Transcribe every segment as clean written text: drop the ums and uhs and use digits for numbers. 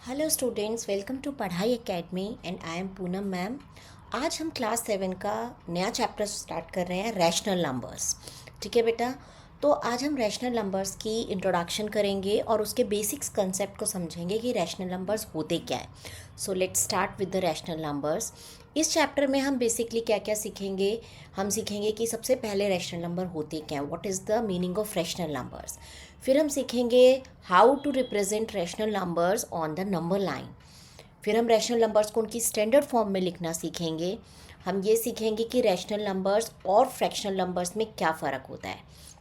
Hello students, welcome to पढ़ाई academy and I am Poonam ma'am. आज हम क्लास 7 का नया चैप्टर स्टार्ट कर रहे हैं, रैशनल नंबर्स। ठीक है बेटा, तो आज हम रैशनल नंबर्स की इंट्रोडक्शन करेंगे और उसके बेसिक्स कंसेप्ट को समझेंगे कि रैशनल नंबर्स होते क्या है। So let's start with the rational numbers. इस चैप्टर में हम बेसिकली क्या क्या सीखेंगे। हम सीखेंगे कि सबसे पहले रैशनल नंबर होते क्या हैं, what is the meaning of rational numbers. फिर हम सीखेंगे how to represent rational numbers on the number line. फिर हम रैशनल नंबर्स को उनकी स्टैंडर्ड फॉर्म में लिखना सीखेंगे। हम ये सीखेंगे कि रैशनल नंबर्स और फ्रैक्शनल नंबर्स में क्या फ़र्क होता है।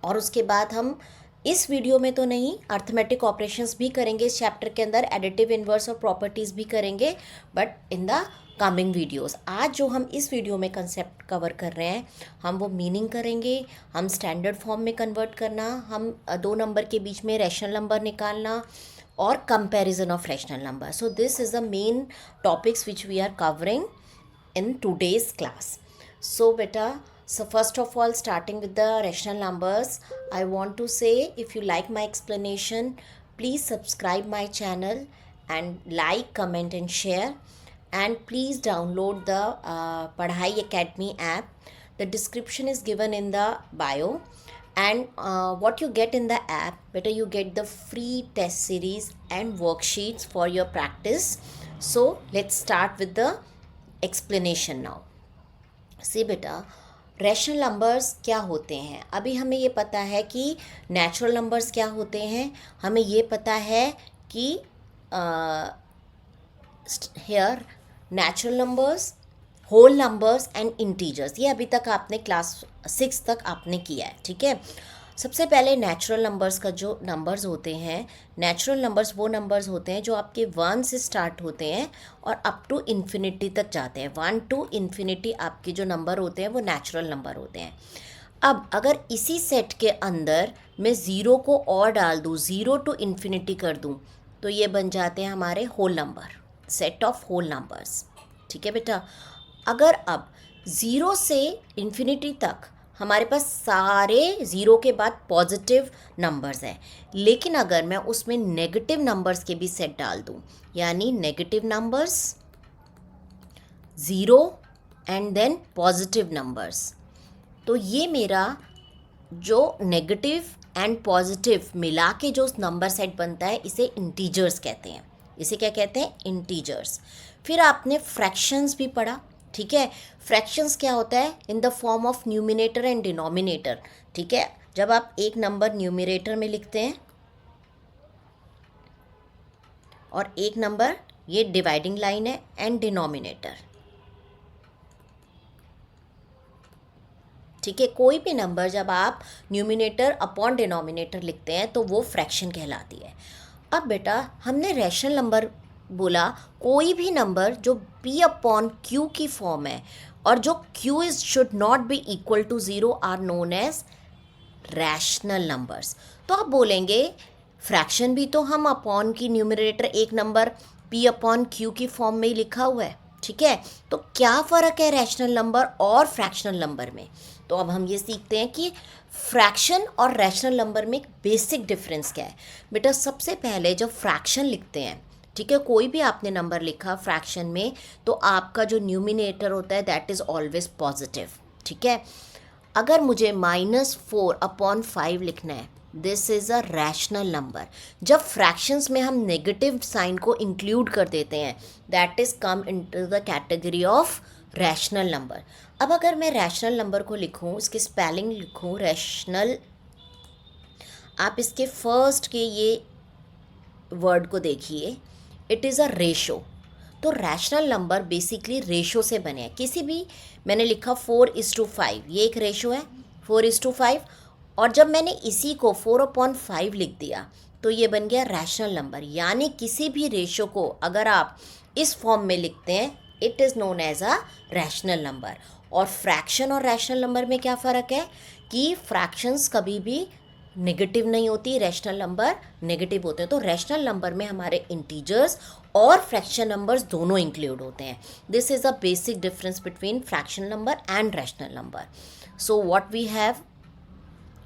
और उसके बाद हम इस वीडियो में तो नहीं, अर्थमेटिक ऑपरेशंस भी करेंगे इस चैप्टर के अंदर, एडिटिव इन्वर्स और प्रॉपर्टीज़ भी करेंगे, but in the coming videos. आज जो हम इस वीडियो में कंसेप्ट कवर कर रहे हैं, हम वो मीनिंग करेंगे, हम स्टैंडर्ड फॉर्म में कन्वर्ट करना, हम दो नंबर के बीच में रैशनल नंबर निकालना और comparison of rational number. So this is the main topics which we are covering in today's class. So beta, so first of all, starting with the rational numbers, I want to say, if you like my explanation, please subscribe my channel and like, comment and share, and please download the Padhai Academy app. The description is given in the bio. And what you get in the app, better you get the free test series and worksheets for your practice. So let's start with the explanation now. See बेटा, rational numbers क्या होते हैं। अभी हमें ये पता है कि नेचुरल नंबर्स क्या होते हैं, हमें ये पता है कि here natural numbers, whole numbers and integers, ये अभी तक आपने क्लास 6 तक आपने किया है। ठीक है, सबसे पहले नेचुरल नंबर्स का जो नंबर्स होते हैं, नेचुरल नंबर्स वो नंबर्स होते हैं जो आपके 1 से स्टार्ट होते हैं और अप टू इन्फिनिटी तक जाते हैं। 1 टू इन्फिनिटी आपके जो नंबर होते हैं वो नेचुरल नंबर होते हैं। अब अगर इसी सेट के अंदर मैं ज़ीरो को और डाल दूँ, ज़ीरो टू इन्फिनिटी कर दूँ, तो ये बन जाते हैं हमारे whole number, set of whole numbers. ठीक है बेटा, अगर अब ज़ीरो से इन्फिनिटी तक हमारे पास सारे ज़ीरो के बाद पॉजिटिव नंबर्स हैं, लेकिन अगर मैं उसमें नेगेटिव नंबर्स के भी सेट डाल दूं, यानी negative numbers, zero and then positive numbers, तो ये मेरा जो नेगेटिव एंड पॉजिटिव मिला के जो नंबर सेट बनता है, इसे इंटीजर्स कहते हैं। इसे क्या कहते हैं? इंटीजर्स। फिर आपने फ्रैक्शंस भी पढ़ा। ठीक है, फ्रैक्शंस क्या होता है? In the form of numerator and denominator. ठीक है, जब आप एक नंबर न्यूमिनेटर में लिखते हैं और एक नंबर, ये डिवाइडिंग लाइन है, एंड डिनोमिनेटर। ठीक है, कोई भी नंबर जब आप न्यूमिनेटर अपॉन डिनोमिनेटर लिखते हैं तो वो फ्रैक्शन कहलाती है। अब बेटा, हमने रैशनल नंबर बोला, कोई भी नंबर जो p अपॉन क्यू की फॉर्म है और जो q is should not be equal to zero are known as rational numbers. तो आप बोलेंगे फ्रैक्शन भी तो हम अपॉन की न्यूमरेटर एक नंबर p अपॉन क्यू की फॉर्म में ही लिखा हुआ है। ठीक है, तो क्या फ़र्क है रैशनल नंबर और फ्रैक्शनल नंबर में? तो अब हम ये सीखते हैं कि फ्रैक्शन और रैशनल नंबर में एक बेसिक डिफरेंस क्या है। बेटा, सबसे पहले जब फ्रैक्शन लिखते हैं, ठीक है, कोई भी आपने नंबर लिखा फ्रैक्शन में, तो आपका जो न्यूमिनेटर होता है दैट इज़ ऑलवेज पॉजिटिव। ठीक है, अगर मुझे -4 अपॉन 5 लिखना है, this is a rational number. जब फ्रैक्शंस में हम नेगेटिव साइन को इंक्लूड कर देते हैं, that is come into the category of rational number. अब अगर मैं रैशनल नंबर को लिखूं, इसकी स्पेलिंग लिखूं रैशनल, आप इसके फर्स्ट के ये वर्ड को देखिए, इट इज़ अ रेशो। तो रैशनल नंबर बेसिकली रेशो से बने हैं। किसी भी, मैंने लिखा 4:5, ये एक रेशो है 4:5, और जब मैंने इसी को 4/5 लिख दिया तो ये बन गया रैशनल नंबर। यानी किसी भी रेशो को अगर आप इस फॉर्म में लिखते हैं, it is known as a rational number. और फ्रैक्शन और रैशनल नंबर में क्या फ़र्क है कि फ्रैक्शंस कभी भी नेगेटिव नहीं होती, रैशनल नंबर नेगेटिव होते हैं। तो रैशनल नंबर में हमारे इंटीजर्स और फ्रैक्शन नंबर्स दोनों इंक्लूड होते हैं। This is a basic difference between fraction number and rational number. So what we have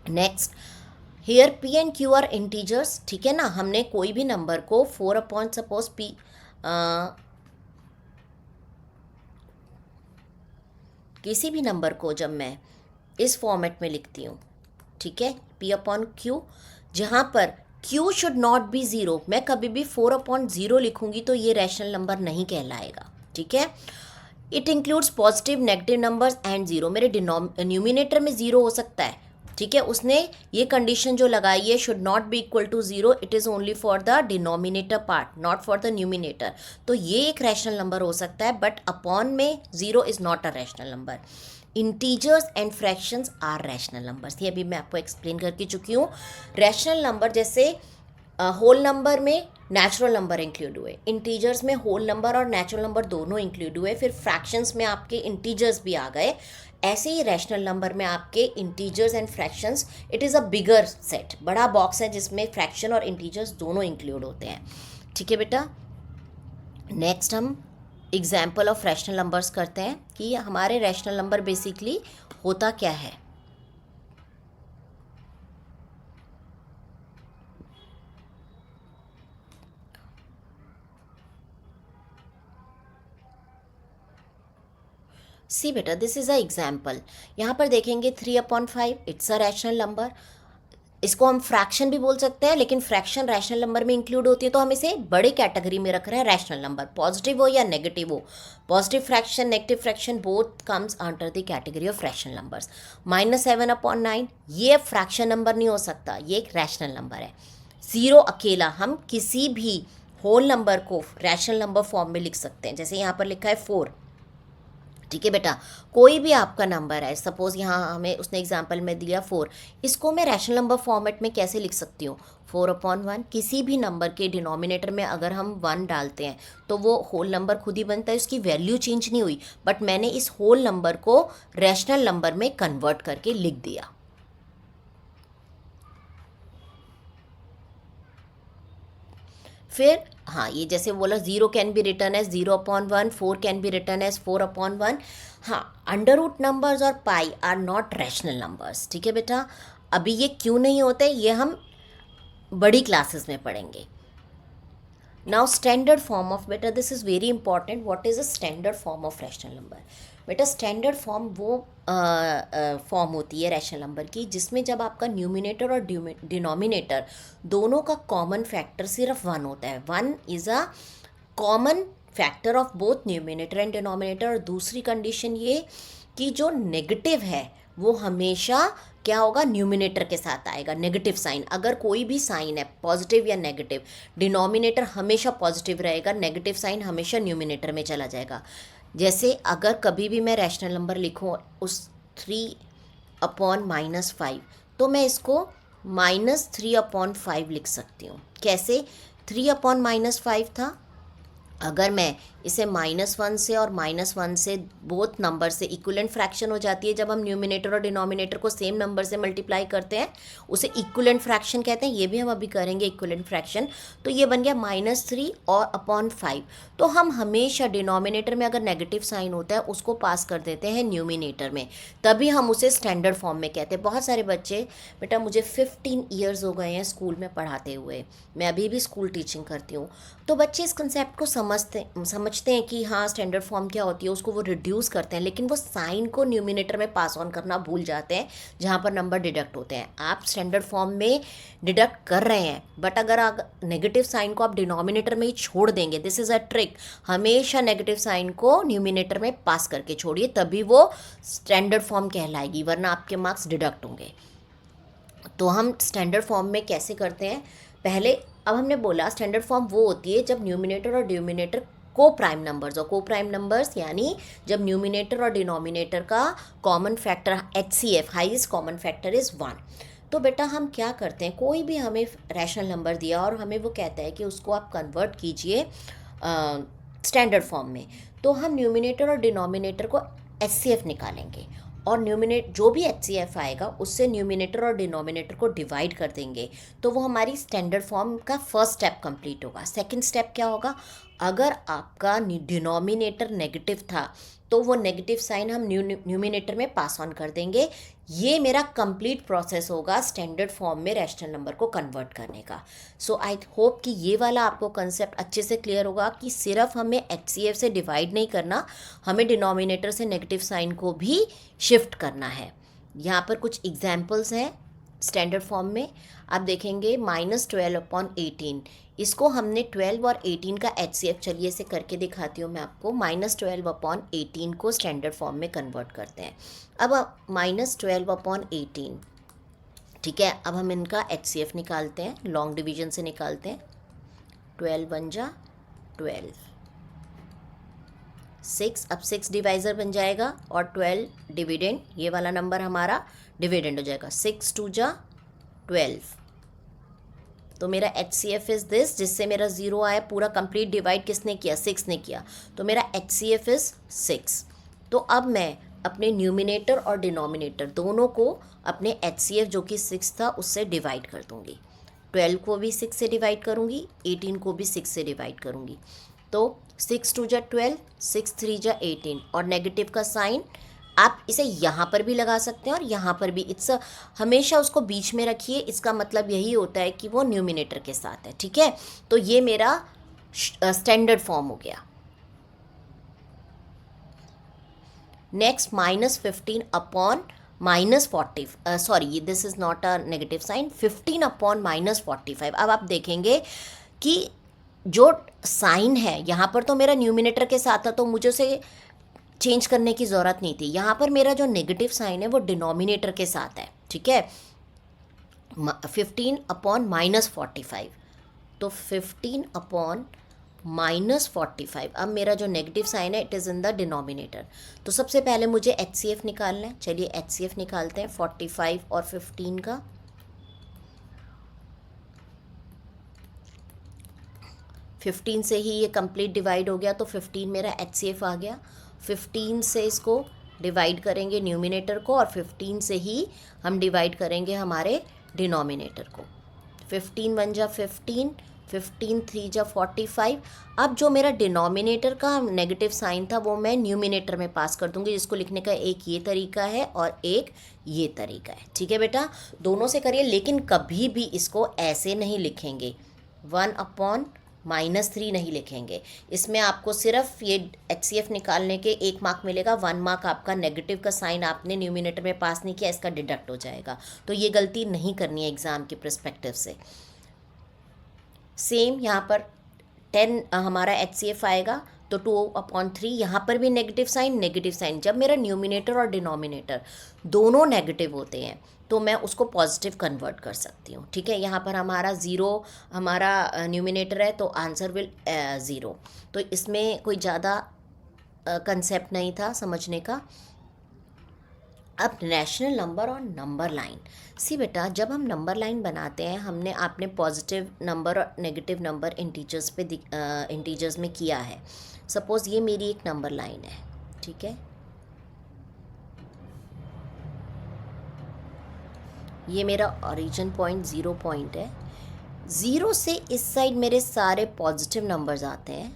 next, here P and Q are integers, ठीक है ना। हमने कोई भी नंबर को 4 अपॉन सपोज पी, किसी भी नंबर को जब मैं इस फॉर्मेट में लिखती हूँ, ठीक है, पी अपॉन क्यू, जहाँ पर Q should not be zero, मैं कभी भी 4 अपॉन ज़ीरो लिखूँगी तो ये रैशनल नंबर नहीं कहलाएगा, ठीक है। It includes positive negative numbers and zero, मेरे न्यूमिनेटर में ज़ीरो हो सकता है, ठीक है। उसने ये कंडीशन जो लगाई है, should not be equal to zero, it is only for the denominator part, not for the numerator. तो ये एक रैशनल नंबर हो सकता है, बट अपॉन में zero is not a rational number. Integers and fractions are rational numbers, ये अभी मैं आपको एक्सप्लेन करके चुकी हूँ। रैशनल नंबर जैसे होल नंबर में नेचुरल नंबर इंक्लूड हुए, इंटीजर्स में होल नंबर और नेचुरल नंबर दोनों इंक्लूड हुए, फिर फ्रैक्शंस में आपके इंटीजर्स भी आ गए। ऐसे ही रैशनल नंबर में आपके integers and fractions, it is a bigger set, बड़ा बॉक्स है जिसमें फ्रैक्शन और इंटीजर्स दोनों इंक्लूड होते हैं, ठीक है बेटा। नेक्स्ट हम एग्जाम्पल ऑफ रैशनल नंबर्स करते हैं कि हमारे रैशनल नंबर बेसिकली होता क्या है। सी बेटा, दिस इज़ अ एग्जाम्पल। यहाँ पर देखेंगे 3/5, इट्स अ रैशनल नंबर। इसको हम फ्रैक्शन भी बोल सकते हैं, लेकिन फ्रैक्शन रैशनल नंबर में इंक्लूड होती है, तो हम इसे बड़े कैटेगरी में रख रहे हैं रैशनल नंबर, पॉजिटिव हो या नेगेटिव हो। Positive fraction, negative fraction, both comes under the category of rational numbers. -7/9 ये फ्रैक्शन नंबर नहीं हो सकता, ये एक रैशनल नंबर है। 0 अकेला, हम किसी भी होल नंबर को रैशनल नंबर फॉर्म में लिख सकते हैं, जैसे यहाँ पर लिखा है 4, ठीक है बेटा। कोई भी आपका नंबर है, सपोज यहाँ हमें उसने एग्जांपल में दिया 4, इसको मैं रैशनल नंबर फॉर्मेट में कैसे लिख सकती हूँ, 4/1। किसी भी नंबर के डिनोमिनेटर में अगर हम 1 डालते हैं तो वो होल नंबर खुद ही बनता है, उसकी वैल्यू चेंज नहीं हुई, बट मैंने इस होल नंबर को रैशनल नंबर में कन्वर्ट करके लिख दिया। फिर हाँ, ये जैसे बोला 0 can be written as 0/1, 4 can be written as 4/1। हाँ, अंडर रूट नंबर्स और pi are not rational numbers, ठीक है बेटा। अभी ये क्यों नहीं होते, ये हम बड़ी क्लासेस में पढ़ेंगे। नाउ स्टैंडर्ड फॉर्म ऑफ, बेटा this is very important, what is a standard form of rational number. बेटा स्टैंडर्ड फॉर्म वो फॉर्म होती है रैशनल नंबर की जिसमें जब आपका न्यूमिनेटर और डिनोमिनेटर दोनों का कॉमन फैक्टर सिर्फ 1 होता है। 1 is a common factor of both numerator and denominator. और दूसरी कंडीशन ये कि जो नेगेटिव है वो हमेशा क्या होगा, न्यूमिनेटर के साथ आएगा, नेगेटिव साइन। अगर कोई भी साइन है पॉजिटिव या नेगेटिव, डिनोमिनेटर हमेशा पॉजिटिव रहेगा, नेगेटिव साइन हमेशा न्यूमिनेटर में चला जाएगा। जैसे अगर कभी भी मैं रैशनल नंबर लिखूँ उस 3/-5, तो मैं इसको -3/5 लिख सकती हूँ। कैसे, 3/-5 था, अगर मैं इसे -1 से और -1 से बोथ नंबर से इक्वलेंट फ्रैक्शन हो जाती है, जब हम न्यूमिनेटर और डिनोमिनेटर को सेम नंबर से मल्टीप्लाई करते हैं उसे इक्वलेंट फ्रैक्शन कहते हैं। ये भी हम अभी करेंगे इक्वलेंट फ्रैक्शन। तो ये बन गया -3 और अपॉन 5। तो हम हमेशा डिनोमिनेटर में अगर नेगेटिव साइन होता है उसको पास कर देते हैं न्यूमिनेटर में, तभी हम उसे स्टैंडर्ड फॉर्म में कहते हैं। बहुत सारे बच्चे, बेटा मुझे 15 ईयर्स हो गए हैं स्कूल में पढ़ाते हुए, मैं अभी भी स्कूल टीचिंग करती हूँ, तो बच्चे इस कंसेप्ट को समझते हैं कि हाँ स्टैंडर्ड फॉर्म क्या होती है, उसको वो रिड्यूस करते हैं, लेकिन वो साइन को न्यूमिनेटर में पास ऑन करना भूल जाते हैं जहाँ पर नंबर डिडक्ट होते हैं। आप स्टैंडर्ड फॉर्म में डिडक्ट कर रहे हैं, बट अगर नेगेटिव साइन को आप डिनोमिनेटर में ही छोड़ देंगे, दिस इज़ अ ट्रिक, हमेशा नेगेटिव साइन को न्यूमिनेटर में पास करके छोड़िए, तभी वो स्टैंडर्ड फॉर्म कहलाएगी, वरना आपके मार्क्स डिडक्ट होंगे। तो हम स्टैंडर्ड फॉर्म में कैसे करते हैं, पहले अब हमने बोला स्टैंडर्ड फॉर्म वो होती है जब न्यूमिनेटर और डिनोमिनेटर को प्राइम नंबर्स, और को प्राइम नंबर्स यानी जब न्यूमिनेटर और डिनोमिनेटर का common factor HCF, highest common factor is 1। तो बेटा हम क्या करते हैं, कोई भी हमें रैशनल नंबर दिया और हमें वो कहता है कि उसको आप कन्वर्ट कीजिए स्टैंडर्ड फॉर्म में, तो हम न्यूमिनेटर और डिनोमिनेटर को HCF निकालेंगे और जो भी HCF आएगा उससे न्यूमिनेटर और डिनोमिनेटर को डिवाइड कर देंगे, तो वो हमारी स्टैंडर्ड फॉर्म का फर्स्ट स्टेप कंप्लीट होगा। सेकंड स्टेप क्या होगा, अगर आपका डिनोमिनेटर नेगेटिव था तो वो नेगेटिव साइन हम न्यूमिनेटर में पास ऑन कर देंगे। ये मेरा कंप्लीट प्रोसेस होगा स्टैंडर्ड फॉर्म में रैशनल नंबर को कन्वर्ट करने का। सो आई होप कि ये वाला आपको कंसेप्ट अच्छे से क्लियर होगा कि सिर्फ हमें एचसीएफ से डिवाइड नहीं करना, हमें डिनोमिनेटर से नेगेटिव साइन को भी शिफ्ट करना है। यहाँ पर कुछ एग्जाम्पल्स हैं स्टैंडर्ड फॉर्म में। आप देखेंगे -12/18, इसको हमने 12 और 18 का एचसीएफ, चलिए इसे करके दिखाती हूँ मैं आपको। -12/18 को स्टैंडर्ड फॉर्म में कन्वर्ट करते हैं। अब -12/18, ठीक है, अब हम इनका एचसीएफ निकालते हैं, लॉन्ग डिवीजन से निकालते हैं। 12 1 जा 12, 6, अब 6 डिवाइज़र बन जाएगा और 12 डिविडेंड, ये वाला नंबर हमारा डिविडेंड हो जाएगा। 6 2 जा 12, तो मेरा एचसीएफ इज़ दिस, जिससे मेरा 0 आया। पूरा कंप्लीट डिवाइड किसने किया? 6 ने किया, तो मेरा एचसीएफ इज़ 6। तो अब मैं अपने न्यूमिनेटर और डिनोमिनेटर दोनों को अपने एचसीएफ जो कि 6 था उससे डिवाइड कर दूंगी। 12 को भी 6 से डिवाइड करूंगी, 18 को भी 6 से डिवाइड करूंगी। तो 6 2 जा 12, 6 3 जा 18, और नेगेटिव का साइन आप इसे यहाँ पर भी लगा सकते हैं और यहाँ पर भी। हमेशा उसको बीच में रखिए, इसका मतलब यही होता है कि वो न्यूमिनेटर के साथ है, ठीक है। तो ये मेरा स्टैंडर्ड फॉर्म हो गया। Next -15 upon -40, sorry this is not a negative sign, 15 upon -45। अब आप देखेंगे कि जो साइन है यहाँ पर तो मेरा न्यूमिनेटर के साथ था, तो मुझे उसे चेंज करने की ज़रूरत नहीं थी। यहाँ पर मेरा जो नेगेटिव साइन है वो डिनोमिनेटर के साथ है, ठीक है। 15 अपॉन -45, तो 15 अपॉन -45। अब मेरा जो नेगेटिव साइन है it is in the denominator. तो सबसे पहले मुझे एचसीएफ निकालना है, चलिए एचसीएफ निकालते हैं 45 और 15 का। फिफ्टीन से ही ये कंप्लीट डिवाइड हो गया, तो 15 मेरा एचसीएफ आ गया। 15 से इसको डिवाइड करेंगे न्यूमिनेटर को, और 15 से ही हम डिवाइड करेंगे हमारे डिनोमिनेटर को। 15 1 जा 15, 15 3 जा 45। अब जो मेरा डिनोमिनेटर का नेगेटिव साइन था वो मैं न्यूमिनेटर में पास कर दूंगी, जिसको लिखने का एक ये तरीका है और एक ये तरीका है, ठीक है बेटा। दोनों से करिए, लेकिन कभी भी इसको ऐसे नहीं लिखेंगे, 1/-3 नहीं लिखेंगे। इसमें आपको सिर्फ ये एचसीएफ निकालने के 1 मार्क मिलेगा, 1 मार्क आपका नेगेटिव का साइन आपने न्यूमिनेटर में पास नहीं किया, इसका डिडक्ट हो जाएगा। तो ये गलती नहीं करनी है एग्ज़ाम के पर्सपेक्टिव से। सेम यहाँ पर 10 हमारा एचसीएफ आएगा, तो 2/3, यहाँ पर भी नेगेटिव साइन। जब मेरा न्यूमिनेटर और डिनोमिनेटर दोनों नेगेटिव होते हैं तो मैं उसको पॉजिटिव कन्वर्ट कर सकती हूँ, ठीक है। यहाँ पर हमारा 0 हमारा न्यूमिनेटर है, तो आंसर विल 0। तो इसमें कोई ज़्यादा कंसेप्ट नहीं था समझने का। अब रैशनल नंबर और नंबर लाइन। सी बेटा, जब हम नंबर लाइन बनाते हैं, आपने पॉजिटिव नंबर और नेगेटिव नंबर इंटीजर्स में किया है। सपोज़ ये मेरी एक नंबर लाइन है, ठीक है। ये मेरा ओरिजिन पॉइंट 0 पॉइंट है। 0 से इस साइड मेरे सारे पॉजिटिव नंबर्स आते हैं,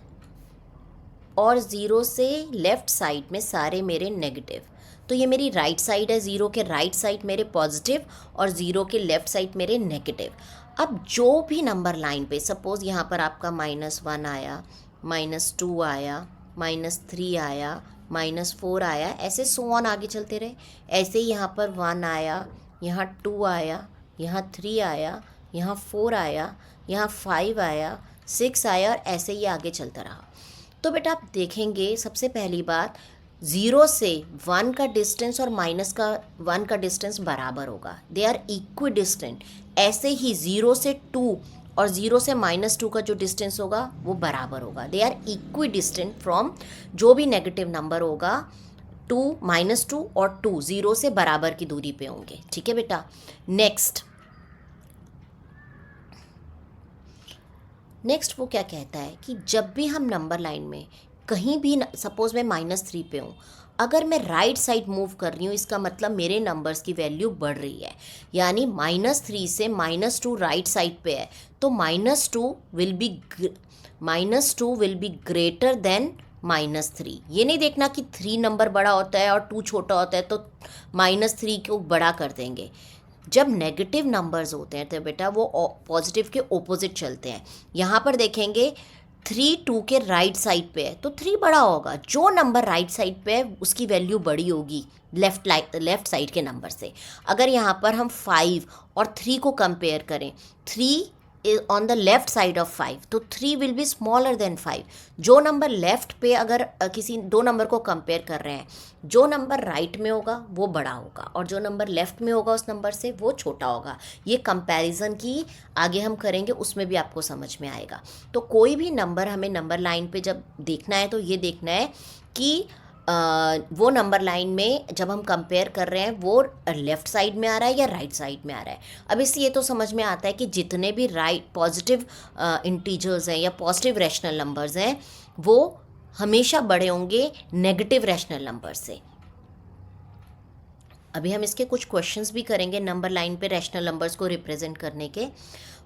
और 0 से लेफ़्ट साइड में सारे मेरे नेगेटिव। तो ये मेरी राइट साइड है, 0 के राइट साइड मेरे पॉजिटिव और 0 के लेफ़्ट साइड मेरे नेगेटिव। अब जो भी नंबर लाइन पे, सपोज़ यहाँ पर आपका -1 आया, -2 आया, -3 आया, -4 आया, ऐसे सो ऑन आगे चलते रहे। ऐसे ही यहाँ पर 1 आया, यहाँ 2 आया, यहाँ 3 आया, यहाँ 4 आया, यहाँ 5 आया, 6 आया, और ऐसे ही आगे चलता रहा। तो बेटा आप देखेंगे, सबसे पहली बात, 0 से 1 का डिस्टेंस और -1 का डिस्टेंस बराबर होगा, दे आर इक्वी डिस्टेंट। ऐसे ही 0 से 2 और 0 से -2 का जो डिस्टेंस होगा वो बराबर होगा, they are equidistant from जो भी नेगेटिव नंबर होगा। 2 -2 और 2 0 से बराबर की दूरी पे होंगे, ठीक है बेटा। नेक्स्ट वो क्या कहता है कि जब भी हम नंबर लाइन में कहीं भी, सपोज़ मैं -3 पे हूँ, अगर मैं राइट साइड मूव कर रही हूँ इसका मतलब मेरे नंबर्स की वैल्यू बढ़ रही है, यानी -3 से -2 राइट साइड पे है, तो -2 विल बी ग्रेटर देन -3। ये नहीं देखना कि 3 नंबर बड़ा होता है और 2 छोटा होता है तो -3 को बड़ा कर देंगे। जब नेगेटिव नंबर्स होते हैं तो बेटा वो पॉजिटिव के ओपोजिट चलते हैं। यहाँ पर देखेंगे 3 2 के राइट साइड पे है तो 3 बड़ा होगा, जो नंबर राइट साइड पे है उसकी वैल्यू बड़ी होगी लेफ्ट साइड के नंबर से। अगर यहाँ पर हम 5 और 3 को कंपेयर करें, 3 on the left side of 5 तो 3 विल बी स्मॉलर देन 5। जो नंबर लेफ्ट पे अगर किसी दो नंबर को कंपेयर कर रहे हैं, जो नंबर राइट में होगा वो बड़ा होगा और जो नंबर लेफ्ट में होगा उस नंबर से वो छोटा होगा। ये कंपैरिजन की आगे हम करेंगे, उसमें भी आपको समझ में आएगा। तो कोई भी नंबर हमें नंबर लाइन पे जब देखना है तो ये देखना है कि वो नंबर लाइन में जब हम कंपेयर कर रहे हैं वो लेफ़्ट साइड में आ रहा है या राइट साइड में आ रहा है। अब इससे ये तो समझ में आता है कि जितने भी पॉजिटिव इंटीजर्स हैं या पॉजिटिव रैशनल नंबर्स हैं वो हमेशा बड़े होंगे नेगेटिव रैशनल नंबर से। अभी हम इसके कुछ क्वेश्चंस भी करेंगे नंबर लाइन पे रैशनल नंबर्स को रिप्रेजेंट करने के।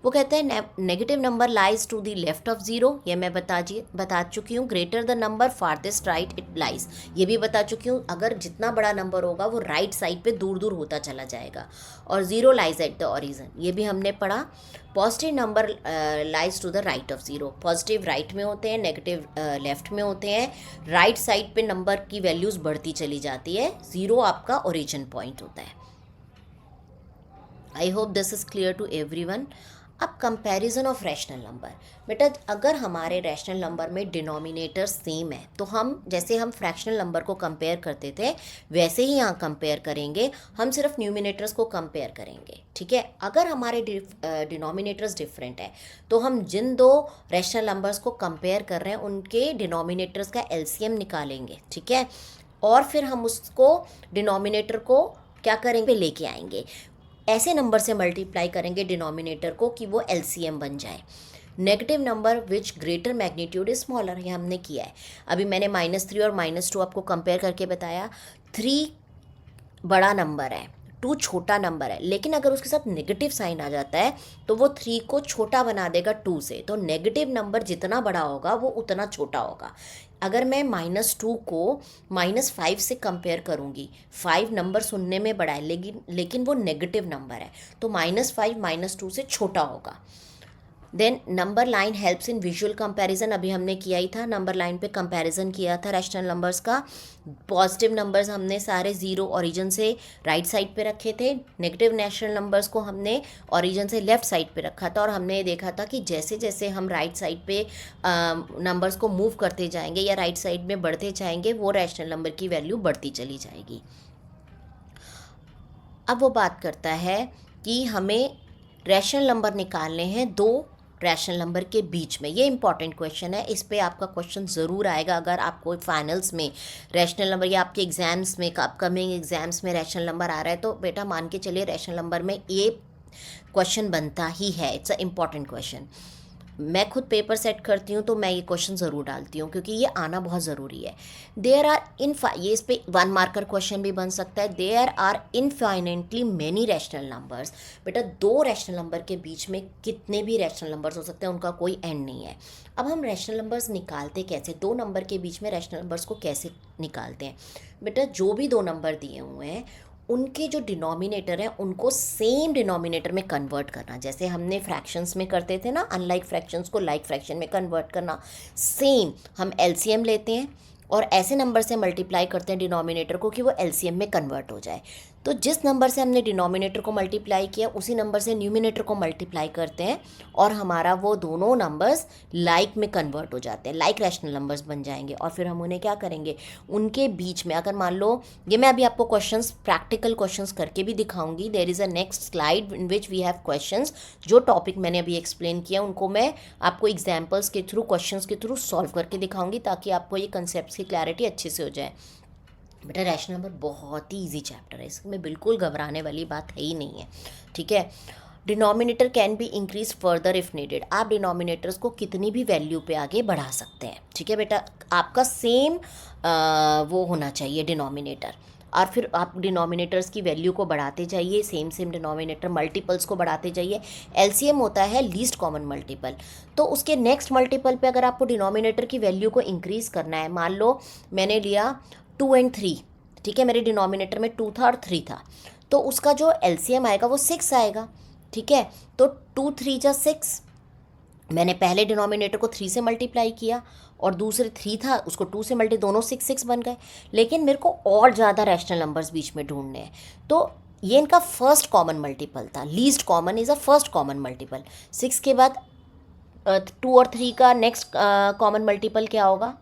वो कहते हैं negative number lies to the left of zero, ये मैं बता चुकी हूँ। Greater the number farthest right it lies, ये भी बता चुकी हूँ। अगर जितना बड़ा नंबर होगा वो राइट साइड पे दूर दूर होता चला जाएगा। और zero lies at the origin, ये भी हमने पढ़ा। Positive number lies to the right of zero, positive right में होते हैं, नेगेटिव लेफ्ट में होते हैं। राइट साइड पे नंबर की वैल्यूज़ बढ़ती चली जाती है, ज़ीरो आपका ओरिजिन पॉइंट होता है। I hope this is clear to everyone. अब कंपैरिजन ऑफ रैशनल नंबर, बेटा अगर हमारे रैशनल नंबर में डिनोमिनेटर सेम है तो हम जैसे हम फ्रैक्शनल नंबर को कंपेयर करते थे वैसे ही यहाँ कंपेयर करेंगे, हम सिर्फ न्यूमिनेटर्स को कंपेयर करेंगे, ठीक है। अगर हमारे डिनोमिनेटर्स डिफरेंट है तो हम जिन दो रैशनल नंबर्स को कंपेयर कर रहे हैं उनके डिनोमिनेटर्स का एलसीएम निकालेंगे, ठीक है। और फिर हम उसको डिनोमिनेटर को क्या करेंगे, लेके आएंगे, ऐसे नंबर से मल्टीप्लाई करेंगे डिनोमिनेटर को कि वो एलसीएम बन जाए। Negative number which greater magnitude is smaller, ये हमने किया है। अभी मैंने -3 और -2 आपको कंपेयर करके बताया। 3 बड़ा नंबर है, 2 छोटा नंबर है, लेकिन अगर उसके साथ नेगेटिव साइन आ जाता है तो वो 3 को छोटा बना देगा 2 से। तो नेगेटिव नंबर जितना बड़ा होगा वो उतना छोटा होगा। अगर मैं -2 को -5 से कंपेयर करूँगी, 5 नंबर सुनने में बड़ा है लेकिन वो नेगेटिव नंबर है, तो -5 -2 से छोटा होगा। Then number line helps in visual comparison, अभी हमने किया ही था, नंबर लाइन पे कंपैरिजन किया था रैशनल नंबर्स का। पॉजिटिव नंबर्स हमने सारे ज़ीरो ओरिजिन से राइट साइड पे रखे थे, नेगेटिव रैशनल नंबर्स को हमने ओरिजिन से लेफ़्ट साइड पे रखा था। और हमने ये देखा था कि जैसे जैसे हम राइट साइड पे नंबर्स को मूव करते जाएंगे या राइट साइड में बढ़ते जाएंगे वो रैशनल नंबर की वैल्यू बढ़ती चली जाएगी। अब वो बात करता है कि हमें रैशनल नंबर निकालने हैं दो रैशनल नंबर के बीच में। ये इंपॉर्टेंट क्वेश्चन है, इस पे आपका क्वेश्चन ज़रूर आएगा। अगर आपको फाइनल्स में रैशनल नंबर या आपके एग्जाम्स में अपकमिंग एग्जाम्स में रैशनल नंबर आ रहा है तो बेटा मान के चलिए रैशनल नंबर में ये क्वेश्चन बनता ही है। It's a important question. मैं खुद पेपर सेट करती हूँ तो मैं ये क्वेश्चन ज़रूर डालती हूँ क्योंकि ये आना बहुत ज़रूरी है। देयर आर ये इस पे 1 मार्कर क्वेश्चन भी बन सकता है। There are infinitely many rational numbers, बेटा दो रैशनल नंबर के बीच में कितने भी रैशनल नंबर्स हो सकते हैं, उनका कोई एंड नहीं है। अब हम रैशनल नंबर्स निकालते कैसे, दो नंबर के बीच में रैशनल नंबर्स को कैसे निकालते हैं। बेटा जो भी दो नंबर दिए हुए हैं उनके जो डिनोमिनेटर है उनको सेम डिनोमिनेटर में कन्वर्ट करना, जैसे हमने फ्रैक्शंस में करते थे ना, अनलाइक फ्रैक्शंस को लाइक फ्रैक्शन में कन्वर्ट करना। सेम हम एलसीएम लेते हैं और ऐसे नंबर से मल्टीप्लाई करते हैं डिनोमिनेटर को कि वो एलसीएम में कन्वर्ट हो जाए। तो जिस नंबर से हमने डिनोमिनेटर को मल्टीप्लाई किया उसी नंबर से न्यूमिनेटर को मल्टीप्लाई करते हैं और हमारा वो दोनों नंबर्स लाइक में कन्वर्ट हो जाते हैं, लाइक रैशनल नंबर्स बन जाएंगे। और फिर हम उन्हें क्या करेंगे, उनके बीच में अगर मान लो, ये मैं अभी आपको क्वेश्चंस प्रैक्टिकल क्वेश्चंस करके भी दिखाऊंगी। There is a next slide in which we have questions. जो टॉपिक मैंने अभी एक्सप्लेन किया उनको मैं आपको एग्जाम्पल्स के थ्रू, क्वेश्चंस के थ्रू सॉल्व करके दिखाऊंगी ताकि आपको ये कंसेप्ट की क्लैरिटी अच्छे से हो जाए। बेटा रैशनल नंबर बहुत ही इजी चैप्टर है, इसमें बिल्कुल घबराने वाली बात है ही नहीं है, ठीक है। Denominator can be increase further if needed. आप डिनोमिनेटर्स को कितनी भी वैल्यू पे आगे बढ़ा सकते हैं, ठीक है बेटा। आपका सेम वो होना चाहिए डिनोमिनेटर, और फिर आप डिनोमिनेटर्स की वैल्यू को बढ़ाते जाइए, सेम सेम डिनोमिनेटर मल्टीपल्स को बढ़ाते जाइए। एलसीएम होता है लीस्ट कॉमन मल्टीपल, तो उसके नेक्स्ट मल्टीपल पे अगर आपको डिनोमिनेटर की वैल्यू को इंक्रीज़ करना है, मान लो मैंने लिया 2 और 3, ठीक है, मेरे डिनोमिनेटर में 2 था और 3 था, तो उसका जो एलसीएम आएगा वो 6 आएगा, ठीक है। तो 2 3 जा 6, मैंने पहले डिनोमिनेटर को 3 से मल्टीप्लाई किया और दूसरे 3 था उसको 2 से दोनों 6 6 बन गए। लेकिन मेरे को और ज़्यादा रैशनल नंबर्स बीच में ढूंढने हैं, तो ये इनका फर्स्ट कॉमन मल्टीपल था। Least common is a first common multiple. 6 के बाद 2 और 3 का नेक्स्ट कॉमन मल्टीपल क्या होगा?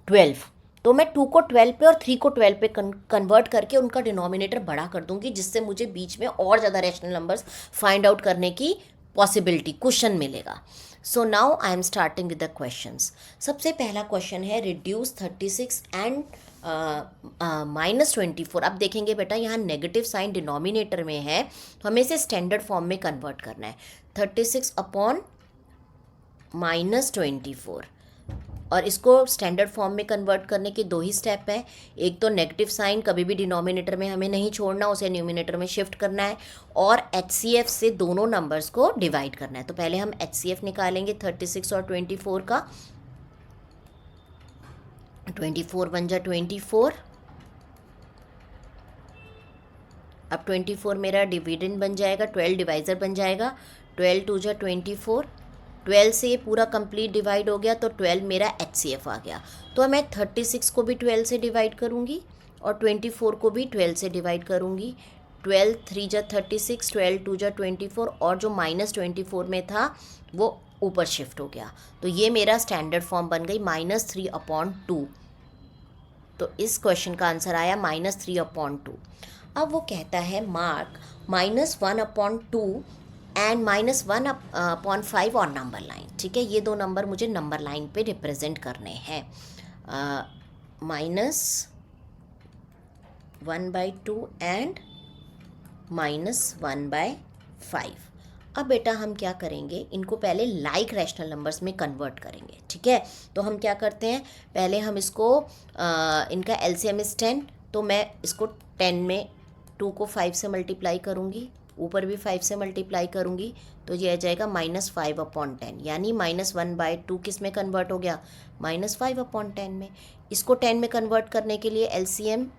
12। तो मैं 2 को 12 पे और 3 को 12 पे कन्वर्ट करके उनका डिनोमिनेटर बड़ा कर दूंगी, जिससे मुझे बीच में और ज़्यादा रैशनल नंबर्स फाइंड आउट करने की पॉसिबिलिटी, क्वेश्चन मिलेगा। So now I am starting with the questions. सबसे पहला क्वेश्चन है रिड्यूस 36 एंड -24। अब देखेंगे बेटा, यहाँ नेगेटिव साइन डिनोमिनेटर में है, तो हमें इसे स्टैंडर्ड फॉर्म में कन्वर्ट करना है। 36 अपॉन -24, और इसको स्टैंडर्ड फॉर्म में कन्वर्ट करने के 2 ही स्टेप हैं। एक तो नेगेटिव साइन कभी भी डिनोमिनेटर में हमें नहीं छोड़ना, उसे न्यूमिनेटर में शिफ्ट करना है, और HCF से दोनों नंबर्स को डिवाइड करना है। तो पहले हम HCF निकालेंगे 36 और 24 का। 24 बन जा 24, अब 24 मेरा डिविडेंड बन जाएगा, 12 डिवाइज़र बन जाएगा। 12 2 जा 24, 12 से ये पूरा कंप्लीट डिवाइड हो गया, तो 12 मेरा HCF आ गया। तो मैं 36 को भी 12 से डिवाइड करूँगी और 24 को भी 12 से डिवाइड करूँगी। 12 3 जा 36, 12 2 जा 24, और जो -24 में था वो ऊपर शिफ्ट हो गया। तो ये मेरा स्टैंडर्ड फॉर्म बन गई -3/2। तो इस क्वेश्चन का आंसर आया -3/2। अब वो कहता है मार्क -1/2 एंड -1/5 और नंबर लाइन, ठीक है। ये दो नंबर मुझे नंबर लाइन पे रिप्रेजेंट करने हैं, -1/2 एंड -1/5। अब बेटा हम क्या करेंगे, इनको पहले लाइक रैशनल नंबर्स में कन्वर्ट करेंगे, ठीक है। तो हम क्या करते हैं, पहले हम इसको इनका एलसीएम इज 10, तो मैं इसको 10 में 2 को 5 से मल्टीप्लाई करूँगी, ऊपर भी 5 से मल्टीप्लाई करूँगी, तो ये आ जाएगा -5/10, यानी -1/2 किस में कन्वर्ट हो गया? -5/10 में। इसको 10 में कन्वर्ट करने के लिए, एलसीएम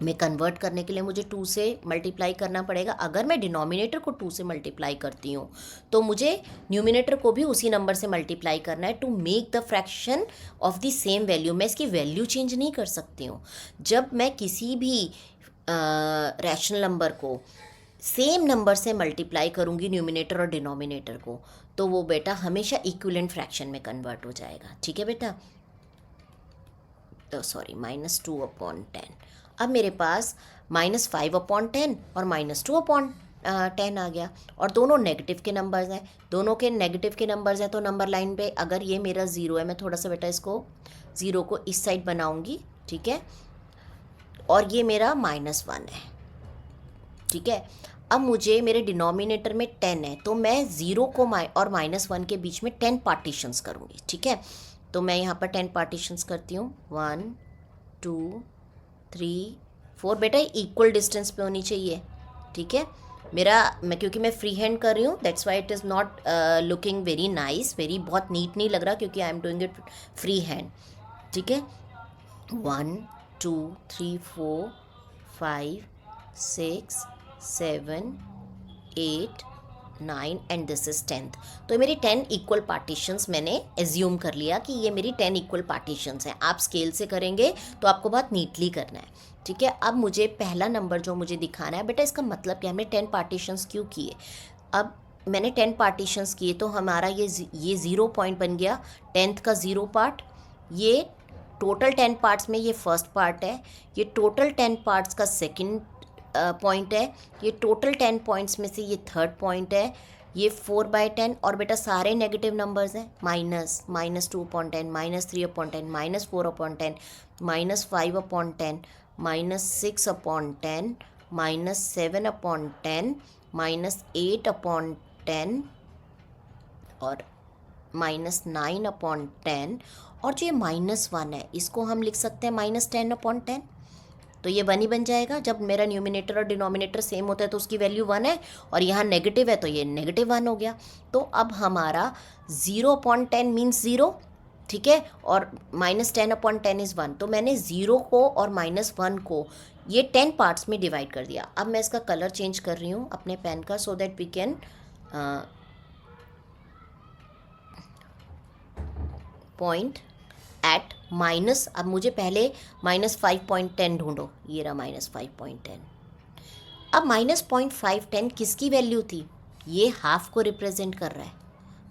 में कन्वर्ट करने के लिए मुझे 2 से मल्टीप्लाई करना पड़ेगा। अगर मैं डिनोमिनेटर को 2 से मल्टीप्लाई करती हूँ तो मुझे न्यूमिनेटर को भी उसी नंबर से मल्टीप्लाई करना है to make the fraction of the same value. मैं इसकी वैल्यू चेंज नहीं कर सकती हूँ। जब मैं किसी भी रैशनल नंबर को सेम नंबर से मल्टीप्लाई करूँगी, न्यूमिनेटर और डिनोमिनेटर को, तो वो बेटा हमेशा इक्विवेलेंट फ्रैक्शन में कन्वर्ट हो जाएगा, ठीक है बेटा। सॉरी, -2/10। अब मेरे पास -5/10 और -2/10 आ गया, और दोनों नेगेटिव के नंबर्स हैं। दोनों के नेगेटिव के नंबर्स हैं, तो नंबर लाइन पे अगर ये मेरा 0 है, मैं थोड़ा सा बेटा इसको 0 को इस साइड बनाऊंगी, ठीक है, और ये मेरा -1 है, ठीक है। अब मुझे मेरे डिनोमिनेटर में 10 है, तो मैं 0 को और -1 के बीच में 10 पार्टीशंस करूँगी, ठीक है। तो मैं यहाँ पर 10 पार्टीशंस करती हूँ, 1 2 3 4। बेटा इक्वल डिस्टेंस पे होनी चाहिए, ठीक है। क्योंकि मैं फ्री हैंड कर रही हूँ, that's why it is not looking very nice, बहुत नीट नहीं लग रहा, क्योंकि I am doing it free hand, ठीक है। 1 2 3 4 5 6 7 8 9 एंड दिस इज़ 10th। तो मेरी 10 इक्वल पार्टीशंस मैंने एज्यूम कर लिया कि ये मेरी 10 इक्वल पार्टीशंस हैं। आप स्केल से करेंगे तो आपको बहुत नीटली करना है, ठीक है। अब मुझे पहला नंबर जो मुझे दिखाना है बेटा, इसका मतलब क्या, हमने 10 पार्टीशंस क्यों किए? अब मैंने 10 पार्टीशंस किए तो हमारा ये 0 पॉइंट बन गया, 10th का 0 पार्ट। ये टोटल 10 पार्ट्स में ये फर्स्ट पार्ट है, ये टोटल 10 पार्ट्स का सेकंड पॉइंट है, ये टोटल 10 पॉइंट्स में से ये थर्ड पॉइंट है, ये 4/10। और बेटा सारे नेगेटिव नंबर्स हैं, -2/10, -3/10, -4/10, -5/10, -6/10, -7/10, -8/10, 10 और -9/10, और जो ये -1 है इसको हम लिख सकते हैं -10/10। तो ये 1 ही बन जाएगा। जब मेरा न्यूमिनेटर और डिनोमिनेटर सेम होता है तो उसकी वैल्यू 1 है, और यहाँ नेगेटिव है तो ये -1 हो गया। तो अब हमारा 0/10 मीन्स 0, ठीक है, और -10/10 इज़ 1। तो मैंने 0 को और -1 को ये 10 पार्ट्स में डिवाइड कर दिया। अब मैं इसका कलर चेंज कर रही हूँ अपने पेन का, so that we can point at minus. अब मुझे पहले -5.10 ढूंढो, ये रहा -5.10। अब -0.510 किसकी वैल्यू थी? ये हाफ को रिप्रेजेंट कर रहा है,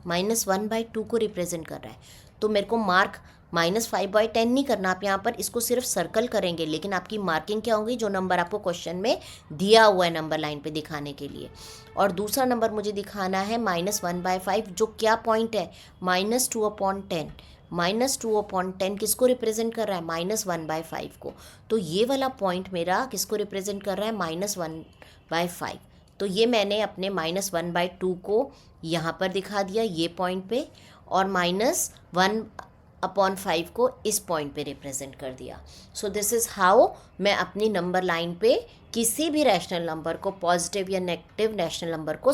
-1/2 को रिप्रेजेंट कर रहा है। तो मेरे को मार्क -5/10 नहीं करना, आप यहाँ पर इसको सिर्फ सर्कल करेंगे, लेकिन आपकी मार्किंग क्या होगी? जो नंबर आपको क्वेश्चन में दिया हुआ है नंबर लाइन पे दिखाने के लिए। और दूसरा नंबर मुझे दिखाना है -1/5, जो क्या पॉइंट है? -2/10। -2/10 किसको रिप्रेजेंट कर रहा है? -1/5 को। तो ये वाला पॉइंट मेरा किसको रिप्रेजेंट कर रहा है? -1/5। तो ये मैंने अपने -1/2 को यहाँ पर दिखा दिया ये पॉइंट पे, और -1/5 को इस पॉइंट पे रिप्रेजेंट कर दिया। सो दिस इज़ हाउ मैं अपनी नंबर लाइन पे किसी भी रैशनल नंबर को, पॉजिटिव या नेगेटिव रैशनल नंबर को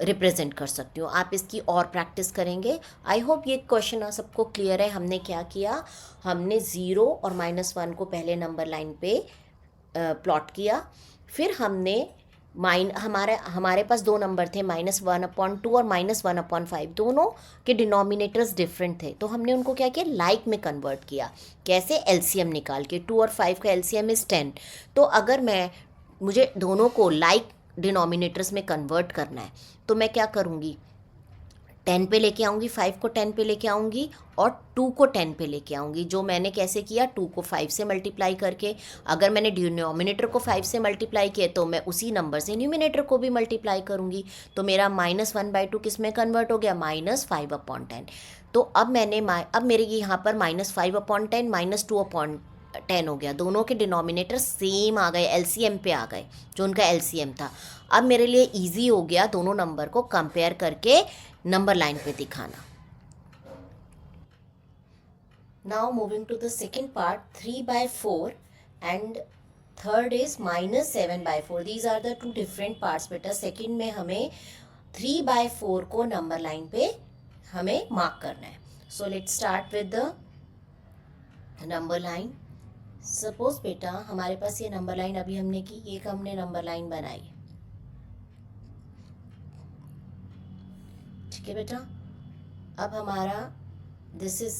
रिप्रेजेंट कर सकती हूँ। आप इसकी और प्रैक्टिस करेंगे। आई होप ये क्वेश्चन आप सबको क्लियर है। हमने क्या किया? हमने 0 और -1 को पहले नंबर लाइन पे प्लॉट किया, फिर हमने हमारे पास दो नंबर थे, -1/2 और -1/5। दोनों के डिनोमिनेटर्स डिफरेंट थे, तो हमने उनको क्या किया? लाइक में कन्वर्ट किया। कैसे? एलसीएम निकाल के। 2 और 5 का एलसीएम इज़ 10। तो अगर मुझे दोनों को लाइक डिनोमिनेटर्स में कन्वर्ट करना है, तो मैं क्या करूँगी? 10 पे लेके आऊँगी, 5 को 10 पे लेके आऊँगी, और 2 को 10 पे लेके आऊँगी। जो मैंने कैसे किया? 2 को 5 से मल्टीप्लाई करके। अगर मैंने डिनोमिनेटर को 5 से मल्टीप्लाई किया तो मैं उसी नंबर से न्यूमिनेटर को भी मल्टीप्लाई करूँगी। तो मेरा -1/2 किस में कन्वर्ट हो गया? -5/10। तो अब मेरे यहाँ पर -5/10 -2/10 हो गया। दोनों के डिनोमिनेटर सेम आ गए, एलसीएम पे आ गए, जो उनका एलसीएम था। अब मेरे लिए इजी हो गया दोनों नंबर को कंपेयर करके नंबर लाइन पे दिखाना। Now moving to the second part, 3/4 and third is -7/4। These are the two different parts बेटा। सेकेंड में हमें 3/4 को नंबर लाइन पे हमें मार्क करना है। So let's start with the number line. Suppose बेटा हमारे पास ये नंबर लाइन अभी हमने की, एक हमने नंबर लाइन बनाई, ठीक है बेटा। अब हमारा दिस इज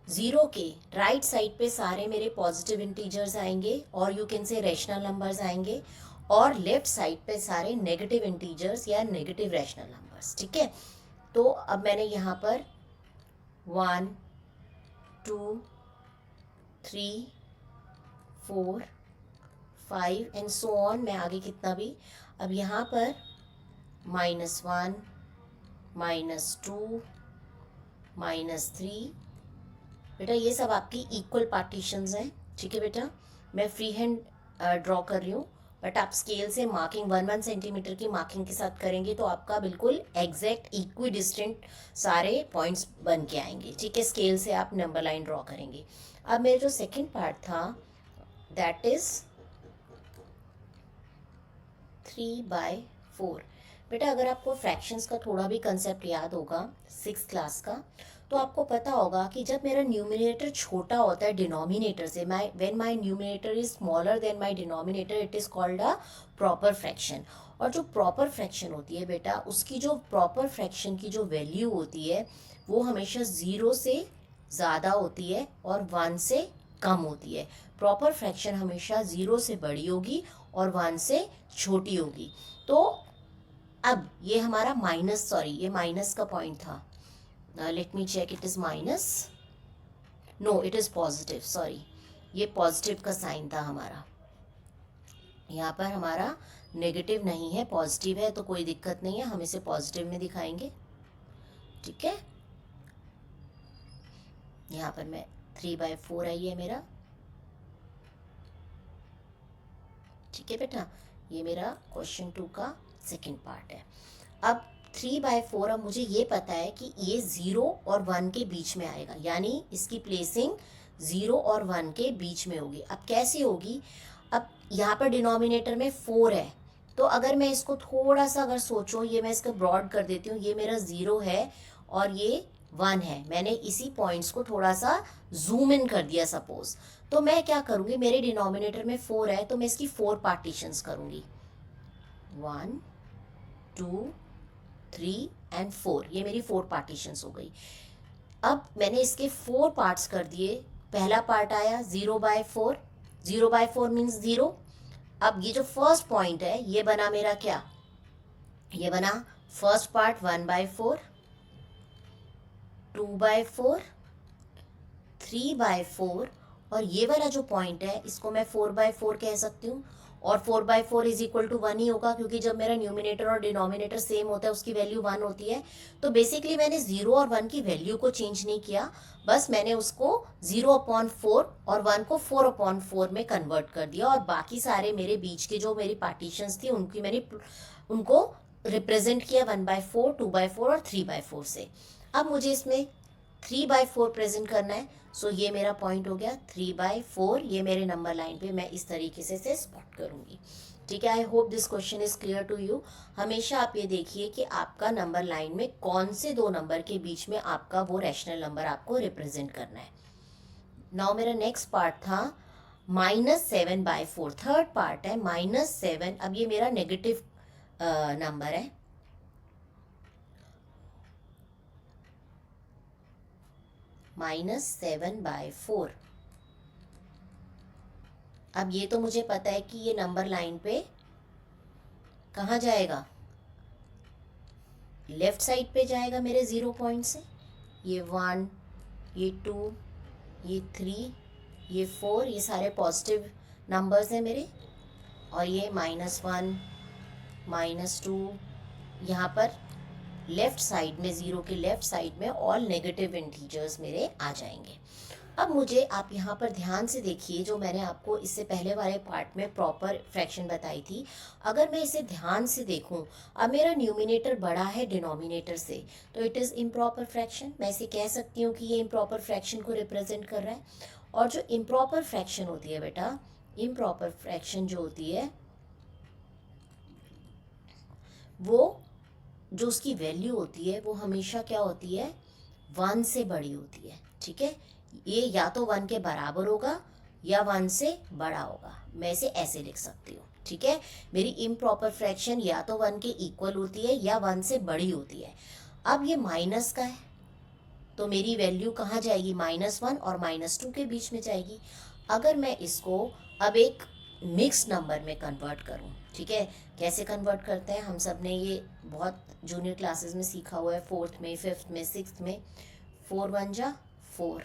0 के राइट साइड पे सारे मेरे पॉजिटिव इंटीजर्स आएंगे, और you can say rational numbers आएंगे, और लेफ्ट साइड पे सारे नेगेटिव इंटीजर्स या नेगेटिव रैशनल नंबर्स, ठीक है। तो अब मैंने यहाँ पर 1 2 3 4 5 एंड सो ऑन, मैं आगे कितना भी। अब यहाँ पर -1 -2 -3 बेटा, ये सब आपकी इक्वल पार्टीशंस हैं, ठीक है बेटा। मैं फ्री हैंड ड्रॉ कर रही हूँ, बट आप स्केल से मार्किंग 1 सेंटीमीटर की मार्किंग के साथ करेंगे तो आपका बिल्कुल एग्जैक्ट इक्वी डिस्टेंट सारे पॉइंट्स बन के आएंगे, ठीक है। स्केल से आप नंबर लाइन ड्रॉ करेंगे। अब मेरा जो सेकेंड पार्ट था दैट इज 3/4। बेटा अगर आपको फ्रैक्शंस का थोड़ा भी कंसेप्ट याद होगा 6th क्लास का, तो आपको पता होगा कि जब मेरा न्यूमिनेटर छोटा होता है डिनोमिनेटर से, when my numerator is smaller than my denominator, it is called a proper fraction. और जो प्रॉपर फ्रैक्शन होती है बेटा, उसकी जो प्रॉपर फ्रैक्शन की जो वैल्यू होती है वो हमेशा 0 से ज़्यादा होती है और 1 से कम होती है। प्रॉपर फ्रैक्शन हमेशा 0 से बड़ी होगी और 1 से छोटी होगी। तो अब ये हमारा ये माइनस का पॉइंट था। Let me check, it is minus, no it is positive, sorry, ये पॉजिटिव का साइन था हमारा। यहाँ पर हमारा नेगेटिव नहीं है, पॉजिटिव है, तो कोई दिक्कत नहीं है, हम इसे पॉजिटिव में दिखाएंगे, ठीक है। यहाँ पर मैं 3/4 आई है मेरा, ठीक है बेटा। ये मेरा क्वेश्चन 2 का सेकेंड पार्ट है। अब 3/4, अब मुझे ये पता है कि ये 0 और 1 के बीच में आएगा, यानी इसकी प्लेसिंग 0 और 1 के बीच में होगी। अब कैसे होगी, अब यहाँ पर डिनोमिनेटर में 4 है, तो अगर मैं इसको थोड़ा सा अगर सोचो, ये मैं इसको ब्रॉड कर देती हूँ, ये मेरा 0 है और ये 1 है। मैंने इसी पॉइंट्स को थोड़ा सा जूम इन कर दिया सपोज। तो मैं क्या करूँगी, मेरे डिनोमिनेटर में 4 है तो मैं इसकी 4 पार्टीशंस करूँगी, 1 2 3 एंड 4, ये मेरी 4 पार्टीशंस हो गई। अब मैंने इसके 4 पार्ट्स कर दिए। पहला पार्ट आया 0/4, 0/4 मीन्स 0। अब ये जो फर्स्ट पॉइंट है ये बना मेरा क्या, ये बना फर्स्ट पार्ट 1/4, 2/4, 3/4, और ये वाला जो पॉइंट है इसको मैं 4/4 कह सकती हूँ। और 4/4 इज इक्वल टू 1 ही होगा, क्योंकि जब मेरा न्यूमिनेटर और डिनोमिनेटर सेम होता है उसकी वैल्यू 1 होती है। तो बेसिकली मैंने 0 और 1 की वैल्यू को चेंज नहीं किया, बस मैंने उसको 0/4 और 1 को 4/4 में कन्वर्ट कर दिया, और बाकी सारे मेरे बीच के जो मेरी पार्टीशंस थी उनको रिप्रेजेंट किया 1/4, 2/4 और 3/4 से। अब मुझे इसमें 3/4 प्रेजेंट करना है, सो ये मेरा पॉइंट हो गया 3/4। ये मेरे नंबर लाइन पे मैं इस तरीके से स्पॉट करूंगी। ठीक है, I hope this question is clear to you. हमेशा आप ये देखिए कि आपका नंबर लाइन में कौन से दो नंबर के बीच में आपका वो रैशनल नंबर आपको रिप्रेजेंट करना है। नाउ मेरा नेक्स्ट पार्ट था -7/4, थर्ड पार्ट है -7। अब ये मेरा नेगेटिव नंबर है, -7/4। अब ये तो मुझे पता है कि ये नंबर लाइन पे कहाँ जाएगा, लेफ्ट साइड पे जाएगा मेरे 0 पॉइंट से। ये 1, ये 2, ये 3, ये 4, ये सारे पॉजिटिव नंबर्स हैं मेरे। और ये -1, -2, यहाँ पर लेफ्ट साइड में, 0 के लेफ्ट साइड में ऑल नेगेटिव इंटीजर्स मेरे आ जाएंगे। अब मुझे आप यहाँ पर ध्यान से देखिए, जो मैंने आपको इससे पहले वाले पार्ट में प्रॉपर फ्रैक्शन बताई थी, अगर मैं इसे ध्यान से देखूं, अब मेरा न्यूमिनेटर बड़ा है डिनोमिनेटर से, तो इट इज़ इम्प्रॉपर फ्रैक्शन। मैं इसे कह सकती हूँ कि ये इम्प्रॉपर फ्रैक्शन को रिप्रेजेंट कर रहा है। और जो इम्प्रॉपर फ्रैक्शन होती है बेटा, इम्प्रॉपर फ्रैक्शन जो होती है वो जो उसकी वैल्यू होती है वो हमेशा क्या होती है, 1 से बड़ी होती है। ठीक है, ये या तो 1 के बराबर होगा या 1 से बड़ा होगा। मैं इसे ऐसे लिख सकती हूँ। ठीक है, मेरी इम्प्रॉपर फ्रैक्शन या तो 1 के इक्वल होती है या 1 से बड़ी होती है। अब ये माइनस का है तो मेरी वैल्यू कहाँ जाएगी, -1 और -2 के बीच में जाएगी। अगर मैं इसको अब एक मिक्स नंबर में कन्वर्ट करूँ, ठीक है, कैसे कन्वर्ट करते हैं, हम सब ने ये बहुत जूनियर क्लासेस में सीखा हुआ है, 4th में, 5th में, 6th में। 4 1 जा 4,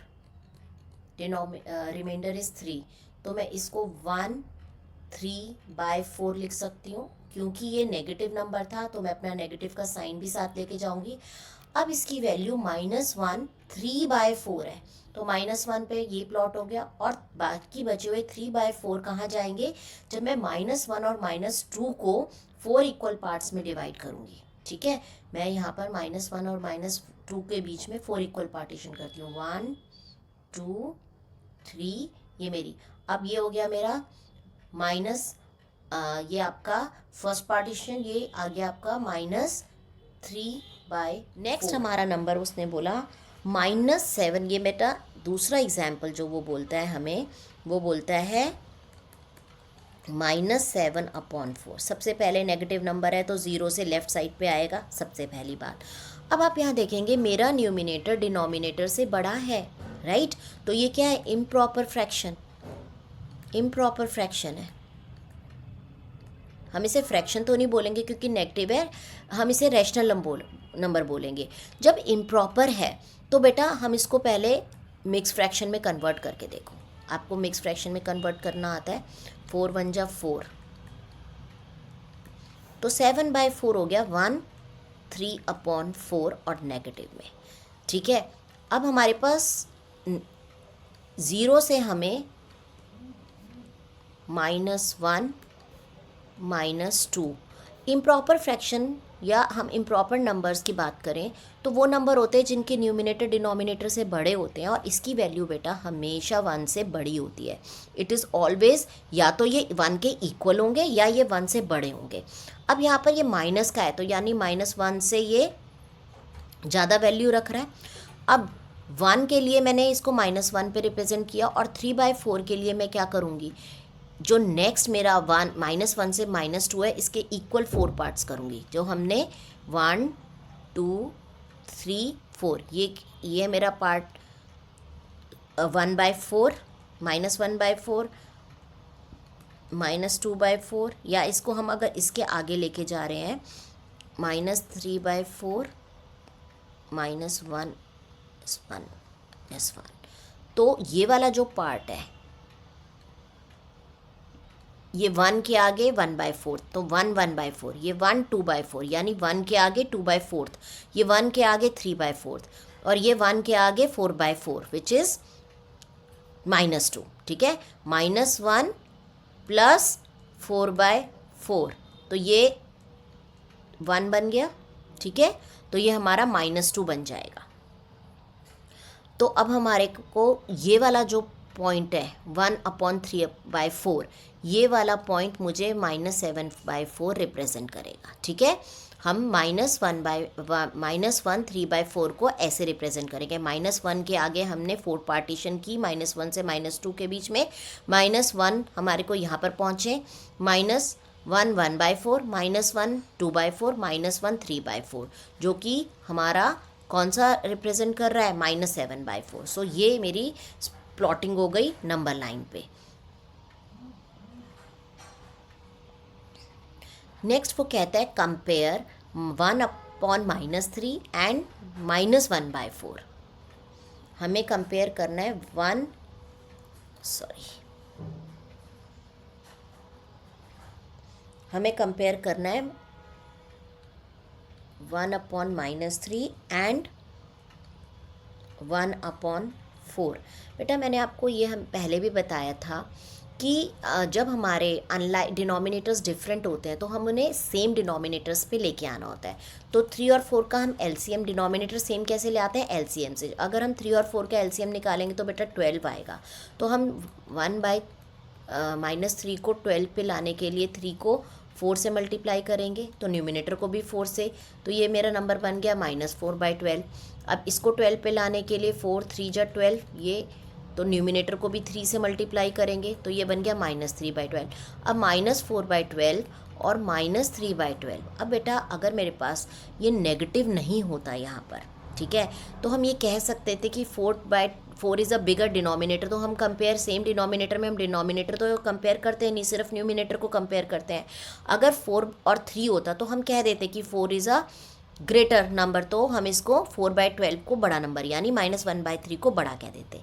रिमाइंडर इज 3, तो मैं इसको 1/3/4 लिख सकती हूँ। क्योंकि ये नेगेटिव नंबर था तो मैं अपना नेगेटिव का साइन भी साथ लेके जाऊंगी। अब इसकी वैल्यू -1 3/4 है, तो -1 पे ये प्लॉट हो गया, और बाकी बचे हुए 3/4 कहाँ जाएंगे, जब मैं -1 और -2 को 4 इक्वल पार्ट्स में डिवाइड करूँगी। ठीक है, मैं यहाँ पर -1 और -2 के बीच में 4 इक्वल पार्टीशन करती हूँ, 1 2 3, ये मेरी। अब ये हो गया मेरा माइनस, ये आपका फर्स्ट पार्टीशन, ये आ गया आपका -3/4। नेक्स्ट हमारा नंबर उसने बोला -7। ये बेटा दूसरा एग्जाम्पल जो वो बोलता है हमें, वो बोलता है -7/4। सबसे पहले नेगेटिव नंबर है तो 0 से लेफ्ट साइड पे आएगा, सबसे पहली बात। अब आप यहाँ देखेंगे मेरा न्यूमिनेटर डिनोमिनेटर से बड़ा है, राइट, तो ये क्या है, इम्प्रॉपर फ्रैक्शन, इम्प्रॉपर फ्रैक्शन है। हम इसे फ्रैक्शन तो नहीं बोलेंगे क्योंकि नेगेटिव है, हम इसे रैशनल नंबर बोलेंगे। जब इम्प्रॉपर है तो बेटा हम इसको पहले मिक्स फ्रैक्शन में कन्वर्ट करके देखो। आपको मिक्स फ्रैक्शन में कन्वर्ट करना आता है। 4 1 जा 4, तो 7/4 हो गया 1/3/4 और नेगेटिव में। ठीक है, अब हमारे पास 0 से हमें -1 -2, इम्प्रॉपर फ्रैक्शन या हम इम्प्रॉपर नंबर्स की बात करें तो वो नंबर होते हैं जिनके न्यूमिनेटर डिनोमिनेटर से बड़े होते हैं, और इसकी वैल्यू बेटा हमेशा 1 से बड़ी होती है। इट इज़ ऑलवेज, या तो ये 1 के इक्वल होंगे या ये 1 से बड़े होंगे। अब यहाँ पर ये माइनस का है तो यानी -1 से ये ज़्यादा वैल्यू रख रहा है। अब 1 के लिए मैंने इसको -1 पे रिप्रेजेंट किया, और 3/4 के लिए मैं क्या करूँगी, जो नेक्स्ट मेरा -1 से -2 है इसके इक्वल 4 पार्ट्स करूँगी, जो हमने 1 2 3 4, ये मेरा पार्ट 1/4, -1/4, -2/4, या इसको हम अगर इसके आगे लेके जा रहे हैं -3/4 -1 -1, तो ये वाला जो पार्ट है ये 1 के आगे 1/4, तो 1 1/4, ये 1 2/4, यानी 1 के आगे 2/4, ये 1 के आगे 3/4, और ये 1 के आगे 4/4 विच इज़ -2। ठीक है, -1 प्लस 4/4, तो ये 1 बन गया। ठीक है, तो ये हमारा -2 बन जाएगा। तो अब हमारे को ये वाला जो पॉइंट है 1/3/4, ये वाला पॉइंट मुझे -7/4 रिप्रेजेंट करेगा। ठीक है, हम -1 3/4 को ऐसे रिप्रेजेंट करेंगे। -1 के आगे हमने 4 पार्टीशन की, -1 से -2 के बीच में, -1 हमारे को यहाँ पर पहुँचे, -1 1/4, -1 2/4, -1 3/4, जो कि हमारा कौन सा रिप्रेजेंट कर रहा है, -7/4। सो ये मेरी प्लॉटिंग हो गई नंबर लाइन पे। नेक्स्ट वो कहता है कंपेयर 1/-3 एंड -1/4। हमें कंपेयर करना है हमें कंपेयर करना है 1/-3 एंड 1/4। बेटा मैंने आपको ये हम पहले भी बताया था कि जब हमारे अनलाइक डिनोमिनेटर्स डिफरेंट होते हैं तो हम उन्हें सेम डिनोमिनेटर्स पे लेके आना होता है। तो 3 और 4 का हम एलसीएम, डिनोमिनेटर सेम कैसे ले आते हैं, एलसीएम से। अगर हम 3 और 4 का एलसीएम निकालेंगे तो बेटा 12 आएगा। तो हम 1/-3 को 12 पे लाने के लिए 3 को 4 से मल्टीप्लाई करेंगे, तो न्यूमिनेटर को भी 4 से, तो ये मेरा नंबर बन गया -4/12। अब इसको 12 पे लाने के लिए 4 3 जा 12, ये तो न्यूमिनेटर को भी 3 से मल्टीप्लाई करेंगे, तो ये बन गया -3/12। अब -4/12 और -3/12। अब बेटा अगर मेरे पास ये नेगेटिव नहीं होता यहाँ पर, ठीक है, तो हम ये कह सकते थे कि 4/4 इज़ अ बिगर डिनोमिनेटर। तो हम कंपेयर सेम डिनोमिनेटर में हम डिनोमिनेटर तो कंपेयर करते हैं नहीं, सिर्फ न्यूमिनेटर को कंपेयर करते हैं। अगर 4 और 3 होता तो हम कह देते कि 4 इज़ अ ग्रेटर नंबर, तो हम इसको 4/12 को बड़ा नंबर यानी -1/3 को बड़ा कह देते।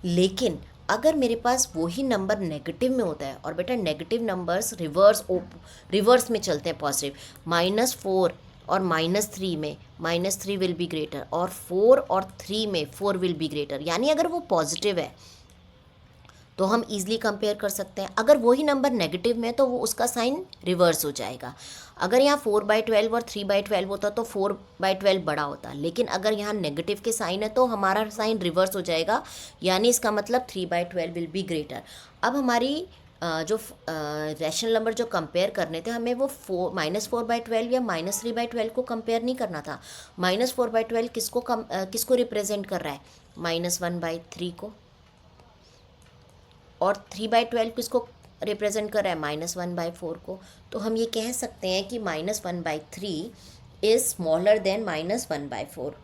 लेकिन अगर मेरे पास वही नंबर नेगेटिव में होता है, और बेटा नेगेटिव नंबर्स रिवर्स में चलते हैं पॉजिटिव, -4 और -3 में -3 विल बी ग्रेटर, और 4 और 3 में 4 विल बी ग्रेटर, यानी अगर वो पॉजिटिव है तो हम ईजिली कंपेयर कर सकते हैं। अगर वही नंबर नेगेटिव में तो वो उसका साइन रिवर्स हो जाएगा। अगर यहाँ 4/12 और 3/12 होता तो 4/12 बड़ा होता, लेकिन अगर यहाँ नेगेटिव के साइन है तो हमारा साइन रिवर्स हो जाएगा, यानी इसका मतलब 3/12 विल बी ग्रेटर। अब हमारी जो रैशनल नंबर जो कंपेयर करने थे, हमें वो -4/12 या -3/12 को कंपेयर नहीं करना था। -4/12 किसको रिप्रेजेंट कर रहा है, -1/3 को, और 3/12 किसको रिप्रेजेंट कर रहा है, -1/4 को। तो हम ये कह सकते हैं कि -1/3 इज़ स्मॉलर देन -1/4।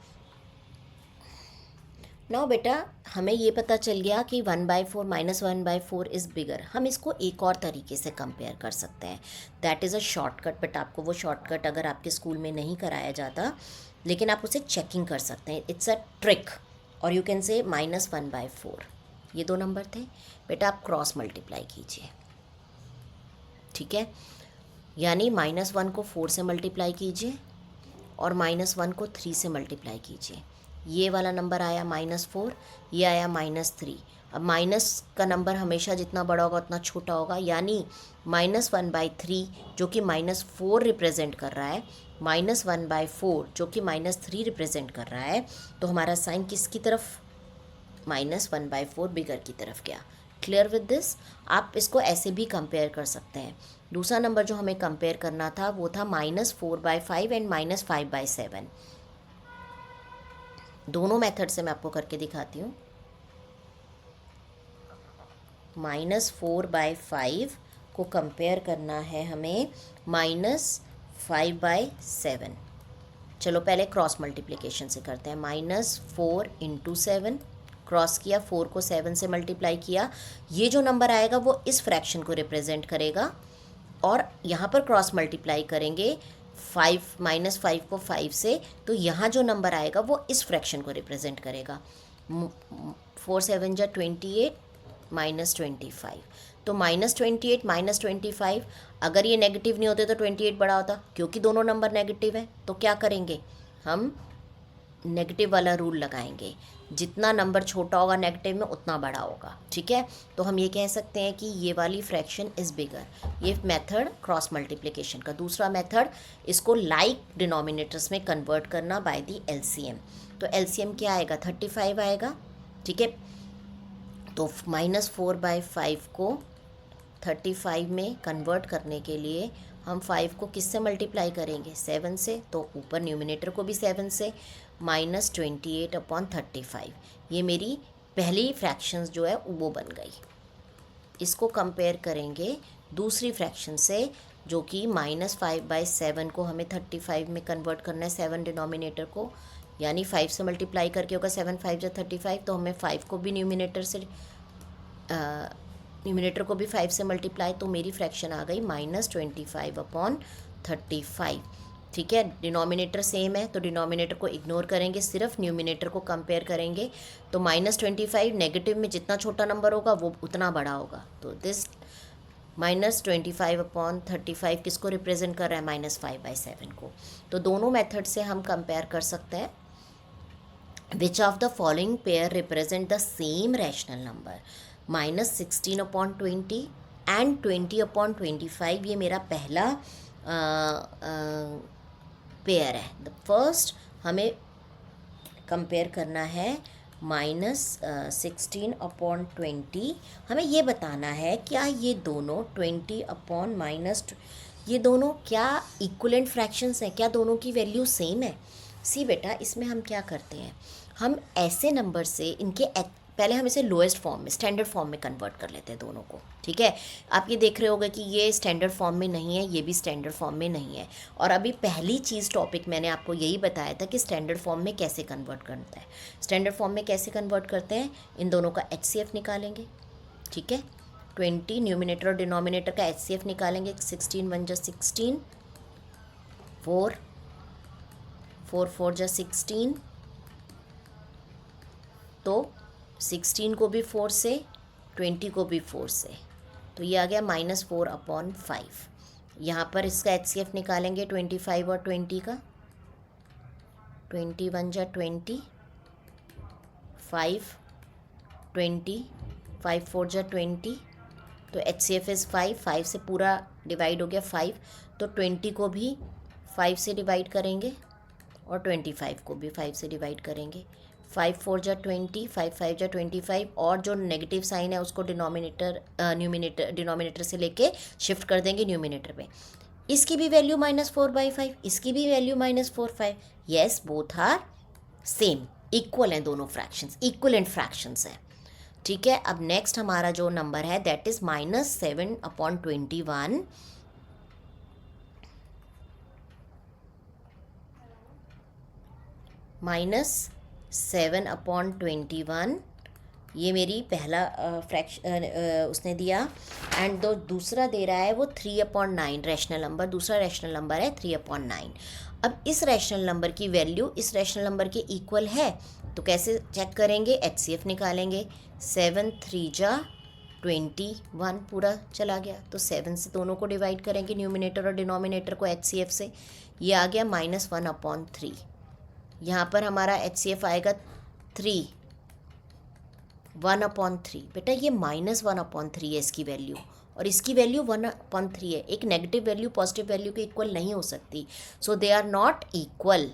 नाउ बेटा हमें ये पता चल गया कि 1/4 -1/4 इज़ बिगर। हम इसको एक और तरीके से कंपेयर कर सकते हैं, that is a shortcut. But आपको वो शॉर्टकट अगर आपके स्कूल में नहीं कराया जाता, लेकिन आप उसे चेकिंग कर सकते हैं, इट्स अ ट्रिक, और यू कैन से -1/4। ये दो नंबर थे बेटा, आप क्रॉस मल्टीप्लाई कीजिए, ठीक है, यानी -1 को 4 से मल्टीप्लाई कीजिए और -1 को 3 से मल्टीप्लाई कीजिए। ये वाला नंबर आया -4, ये आया -3। अब माइनस का नंबर हमेशा जितना बड़ा होगा उतना छोटा होगा, यानी -1/3 जो कि -4 रिप्रेजेंट कर रहा है, -1/4 जो कि -3 रिप्रेजेंट कर रहा है। तो हमारा साइन किसकी तरफ, -1/4 बिगर की तरफ गया। Clear with this? आप इसको ऐसे भी कंपेयर कर सकते हैं। दूसरा नंबर जो हमें कंपेयर करना था वो था -4/5 एंड -5/7। दोनों मेथड से मैं आपको करके दिखाती हूँ। -4/5 को कंपेयर करना है हमें -5/7। चलो पहले क्रॉस मल्टीप्लिकेशन से करते हैं। -4 × 7 क्रॉस किया, 4 को 7 से मल्टीप्लाई किया, ये जो नंबर आएगा वो इस फ्रैक्शन को रिप्रेजेंट करेगा। और यहाँ पर क्रॉस मल्टीप्लाई करेंगे 5 को 5 से, तो यहाँ जो नंबर आएगा वो इस फ्रैक्शन को रिप्रेजेंट करेगा। 4 7 जा 28 -25। तो -28 -25, अगर ये नेगेटिव नहीं होते तो 28 बड़ा होता, क्योंकि दोनों नंबर नेगेटिव है। तो क्या करेंगे, हम नेगेटिव वाला रूल लगाएंगे, जितना नंबर छोटा होगा नेगेटिव में उतना बड़ा होगा। ठीक है, तो हम ये कह सकते हैं कि ये वाली फ्रैक्शन इज़ बिगर। ये मेथड क्रॉस मल्टीप्लिकेशन का। दूसरा मेथड, इसको लाइक डिनोमिनेटर्स में कन्वर्ट करना बाय द एलसीएम। तो एलसीएम क्या आएगा, 35 आएगा। ठीक है, तो -4/5 को 35 में कन्वर्ट करने के लिए हम 5 को किससे मल्टीप्लाई करेंगे, 7 से। तो ऊपर न्यूमिनेटर को भी 7 से, -28/35। ये मेरी पहली फ्रैक्शंस जो है वो बन गई। इसको कंपेयर करेंगे दूसरी फ्रैक्शन से, जो कि -5/7 को हमें 35 में कन्वर्ट करना है, 7 डिनोमिनेटर को, यानी 5 से मल्टीप्लाई करके होगा 7 5 जा 35। तो हमें 5 को भी न्यूमिनेटर को भी 5 से मल्टीप्लाई, तो मेरी फ्रैक्शन आ गई -25/35। ठीक है, डिनोमिनेटर सेम है तो डिनोमिनेटर को इग्नोर करेंगे, सिर्फ न्यूमिनेटर को कंपेयर करेंगे। तो -25 नेगेटिव में जितना छोटा नंबर होगा वो उतना बड़ा होगा। तो दिस -25/35 किसको रिप्रेजेंट कर रहा है, -5/7 को। तो दोनों मेथड से हम कंपेयर कर सकते हैं। Which of the following pair represent the same rational number, -16/20 and 20/25। ये मेरा पहला पेयर है। द फर्स्ट हमें कंपेयर करना है -16/20। हमें ये बताना है क्या ये दोनों 20/- ये दोनों क्या इक्वलेंट फ्रैक्शंस हैं, क्या दोनों की वैल्यू सेम है। सी बेटा, इसमें हम क्या करते हैं, हम ऐसे नंबर से इनके पहले हम इसे लोएस्ट फॉर्म में, स्टैंडर्ड फॉर्म में कन्वर्ट कर लेते हैं दोनों को। ठीक है, आप ये देख रहे होगे कि ये स्टैंडर्ड फॉर्म में नहीं है, ये भी स्टैंडर्ड फॉर्म में नहीं है। और अभी पहली चीज़ टॉपिक मैंने आपको यही बताया था कि स्टैंडर्ड फॉर्म में कैसे कन्वर्ट करता है। स्टैंडर्ड फॉर्म में कैसे कन्वर्ट करते हैं, इन दोनों का HCF निकालेंगे। ठीक है, 20 न्यूमिनेटर और डिनोमिनेटर का HCF निकालेंगे। 16 1 जा 16, 4 4 4 जा 16, तो 16 को भी 4 से, 20 को भी 4 से, तो ये आ गया -4/5। यहाँ पर इसका HCF निकालेंगे 25 और 20 का। 21 जा 20, 5 20, 5 4 जा 20, तो HCF इज़ 5। 5 से पूरा डिवाइड हो गया 5, तो 20 को भी 5 से डिवाइड करेंगे और 25 को भी 5 से डिवाइड करेंगे। 5 4 जा 20, 5 5 जा 25, और जो नेगेटिव साइन है उसको डिनोमिनेटर से लेके शिफ्ट कर देंगे न्यूमिनेटर पे। इसकी भी वैल्यू -4/5, इसकी भी value -4/5। Yes, both are same, equal हैं दोनों फ्रैक्शंस, इक्वलेंट फ्रैक्शंस हैं। ठीक है, अब नेक्स्ट हमारा जो नंबर है दैट इज़ -7/21। -7/21, ये मेरी पहला उसने दिया। एंड जो दूसरा दे रहा है वो 3/9 रैशनल नंबर, दूसरा रैशनल नंबर है 3/9। अब इस रैशनल नंबर की वैल्यू इस रैशनल नंबर के इक्वल है, तो कैसे चेक करेंगे, HCF निकालेंगे। 7 3 जा 21 पूरा चला गया, तो 7 से दोनों को डिवाइड करेंगे न्यूमिनेटर और डिनोमिनेटर को HCF से। ये आ गया -1/3। यहाँ पर हमारा HCF आएगा 3, 1/3। बेटा ये -1/3 है इसकी वैल्यू, और इसकी वैल्यू 1/3 है। एक नेगेटिव वैल्यू पॉजिटिव वैल्यू के इक्वल नहीं हो सकती, सो दे आर नॉट इक्वल।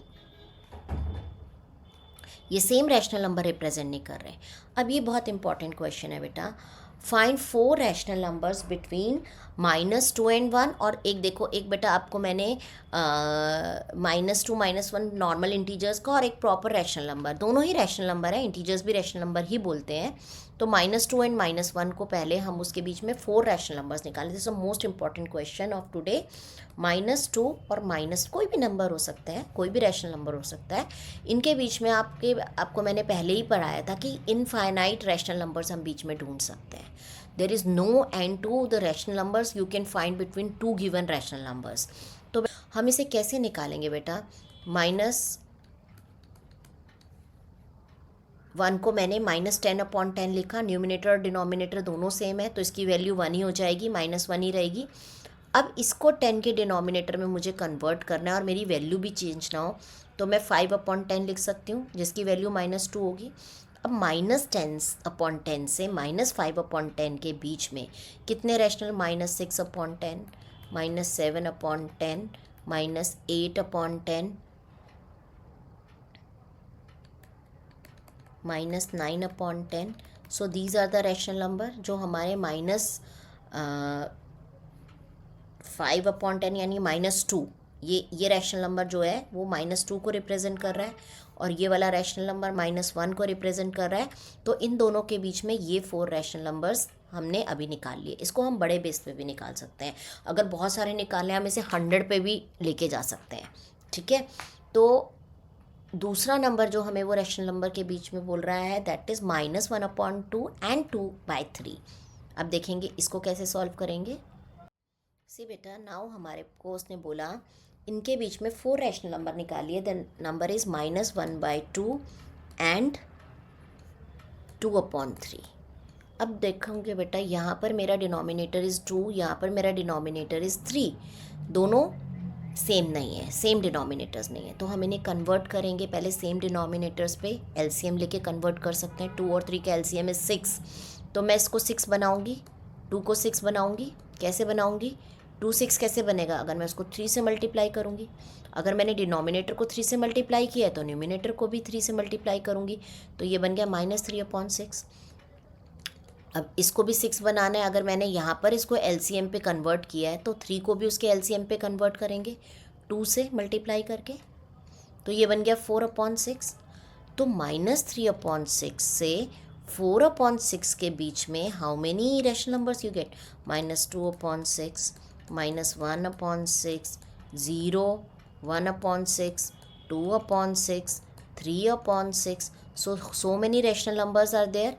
ये सेम रैशनल नंबर रिप्रेजेंट नहीं कर रहे। अब ये बहुत इंपॉर्टेंट क्वेश्चन है बेटा, find 4 rational numbers between -2 and 1। और एक देखो, एक बेटा आपको मैंने -2 -1 नॉर्मल इंटीजर्स का, और एक प्रॉपर रैशनल नंबर, दोनों ही रैशनल नंबर है, इंटीजर्स भी रैशनल नंबर ही बोलते हैं। तो -2 and -1 को पहले हम उसके बीच में 4 रैशनल नंबर्स निकालें। This is the most important question of today. -2 और माइनस कोई भी नंबर हो सकता है, कोई भी रैशनल नंबर हो सकता है, इनके बीच में आपको मैंने पहले ही पढ़ाया था कि इनफाइनाइट रैशनल नंबर्स हम बीच में ढूंढ सकते हैं। There is no end to the rational numbers you can find between 2 given rational numbers. तो हम इसे कैसे निकालेंगे बेटा? -1 को मैंने -10/10 लिखा, न्यूमिनेटर और डिनोमिनेटर दोनों सेम है, तो इसकी वैल्यू 1 ही हो जाएगी, -1 ही रहेगी। अब इसको 10 के डिनोमिनेटर में मुझे कन्वर्ट करना है और मेरी वैल्यू भी चेंज ना हो, तो मैं 5/10 लिख सकती हूँ, जिसकी वैल्यू -2 होगी। अब -10/10 से -5/10 के बीच में कितने rational? -6/10, -7/10, -8/10, -9/10। So these are the rational number जो हमारे -5/10 यानी -2, ये रैशनल नंबर जो है वो -2 को रिप्रेजेंट कर रहा है, और ये वाला रैशनल नंबर -1 को रिप्रेजेंट कर रहा है। तो इन दोनों के बीच में ये 4 रैशनल नंबर्स हमने अभी निकाल लिए। इसको हम बड़े बेस पे भी निकाल सकते हैं, अगर बहुत सारे निकालने हम इसे 100 पे भी लेके जा सकते हैं, ठीक है। तो दूसरा नंबर जो हमें वो रैशनल नंबर के बीच में बोल रहा है, दैट इज़ -1/2 and 2/3। अब देखेंगे इसको कैसे सॉल्व करेंगे। सी बेटा, नाउ हमारे को उसने बोला इनके बीच में 4 रैशनल नंबर निकालिए, देन नंबर इज़ -1/2 and 2/3। अब देखोगे बेटा, यहाँ पर मेरा डिनोमिनेटर इज़ 2, यहाँ पर मेरा डिनोमिनेटर इज़ 3, दोनों सेम नहीं है, सेम डिनोमिनेटर्स नहीं है, तो हम इन्हें कन्वर्ट करेंगे। पहले सेम डिनोमिनेटर्स पे एलसीएम लेके कन्वर्ट कर सकते हैं। 2 और 3 का एलसीएम है 6, तो मैं इसको 6 बनाऊंगी, 2 को 6 बनाऊंगी। कैसे बनाऊंगी? 2 6 कैसे बनेगा? अगर मैं उसको 3 से मल्टीप्लाई करूंगी। अगर मैंने डिनोमिनेटर को 3 से मल्टीप्लाई किया है तो न्यूमिनेटर को भी 3 से मल्टीप्लाई करूंगी, तो ये बन गया -3/6। अब इसको भी 6 बनाना है। अगर मैंने यहाँ पर इसको एलसीएम पे कन्वर्ट किया है तो 3 को भी उसके एलसीएम पे कन्वर्ट करेंगे 2 से मल्टीप्लाई करके, तो ये बन गया 4/6। तो -3/6 से 4/6 के बीच में how many rational numbers you get? -2/6, -1/6, 0, 1/6, 2/6, 3/6। so many rational numbers are there,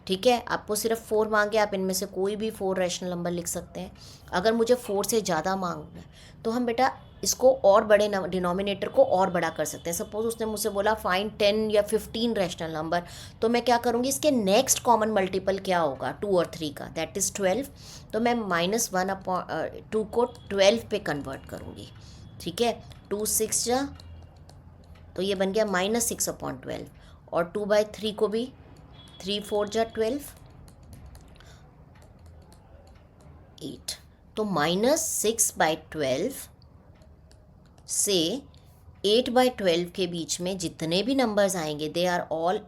ठीक है। आपको सिर्फ 4 मांगे, आप इनमें से कोई भी 4 रैशनल नंबर लिख सकते हैं। अगर मुझे 4 से ज़्यादा मांगना है तो हम बेटा इसको और बड़े डिनोमिनेटर को और बड़ा कर सकते हैं। सपोज उसने मुझसे बोला फाइंड 10 या 15 रैशनल नंबर, तो मैं क्या करूँगी, इसके नेक्स्ट कॉमन मल्टीपल क्या होगा 2 और 3 का, दैट इज़ 12। तो मैं -1/2 को 12 पे कन्वर्ट करूँगी, ठीक है। 2 6 जा, तो ये बन गया -6/12, और 2/3 को भी 3 4 जा 12, 8। तो -6/12 से 8/12 के बीच में जितने भी नंबर्स आएंगे दे आर ऑल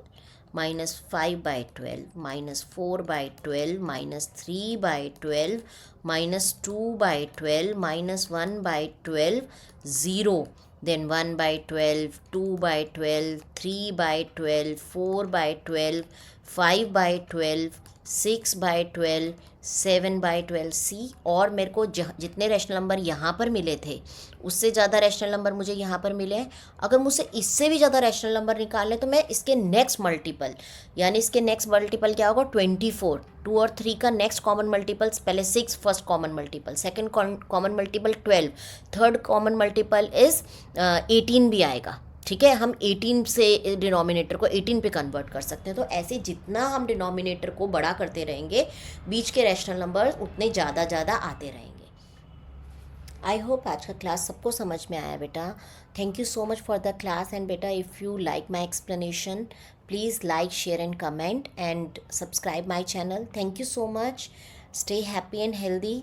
-5/12, -4/12, -3/12, -2/12, -1/12, 0, then 1/12, 2/12, 3/12, 4/12, 5/12, 6/12, 7/12। सी, और मेरे को जितने रैशनल नंबर यहाँ पर मिले थे उससे ज़्यादा रैशनल नंबर मुझे यहाँ पर मिले हैं। अगर मुझसे इससे भी ज़्यादा रैशनल नंबर निकालने तो मैं इसके नेक्स्ट मल्टीपल, यानी इसके नेक्स्ट मल्टीपल क्या होगा 24। 2 और 3 का नेक्स्ट कॉमन मल्टीपल्स, पहले 6 first common multiple, second common multiple 12, third common multiple is 18 भी आएगा, ठीक है। हम 18 से डिनोमिनेटर को 18 पे कन्वर्ट कर सकते हैं। तो ऐसे जितना हम डिनोमिनेटर को बड़ा करते रहेंगे बीच के रैशनल नंबर उतने ज़्यादा आते रहेंगे। आई होप आज का क्लास सबको समझ में आया बेटा. Thank you so much for the class. And बेटा, if you like my explanation, please like, share and comment and subscribe my channel. Thank you so much. Stay happy and healthy.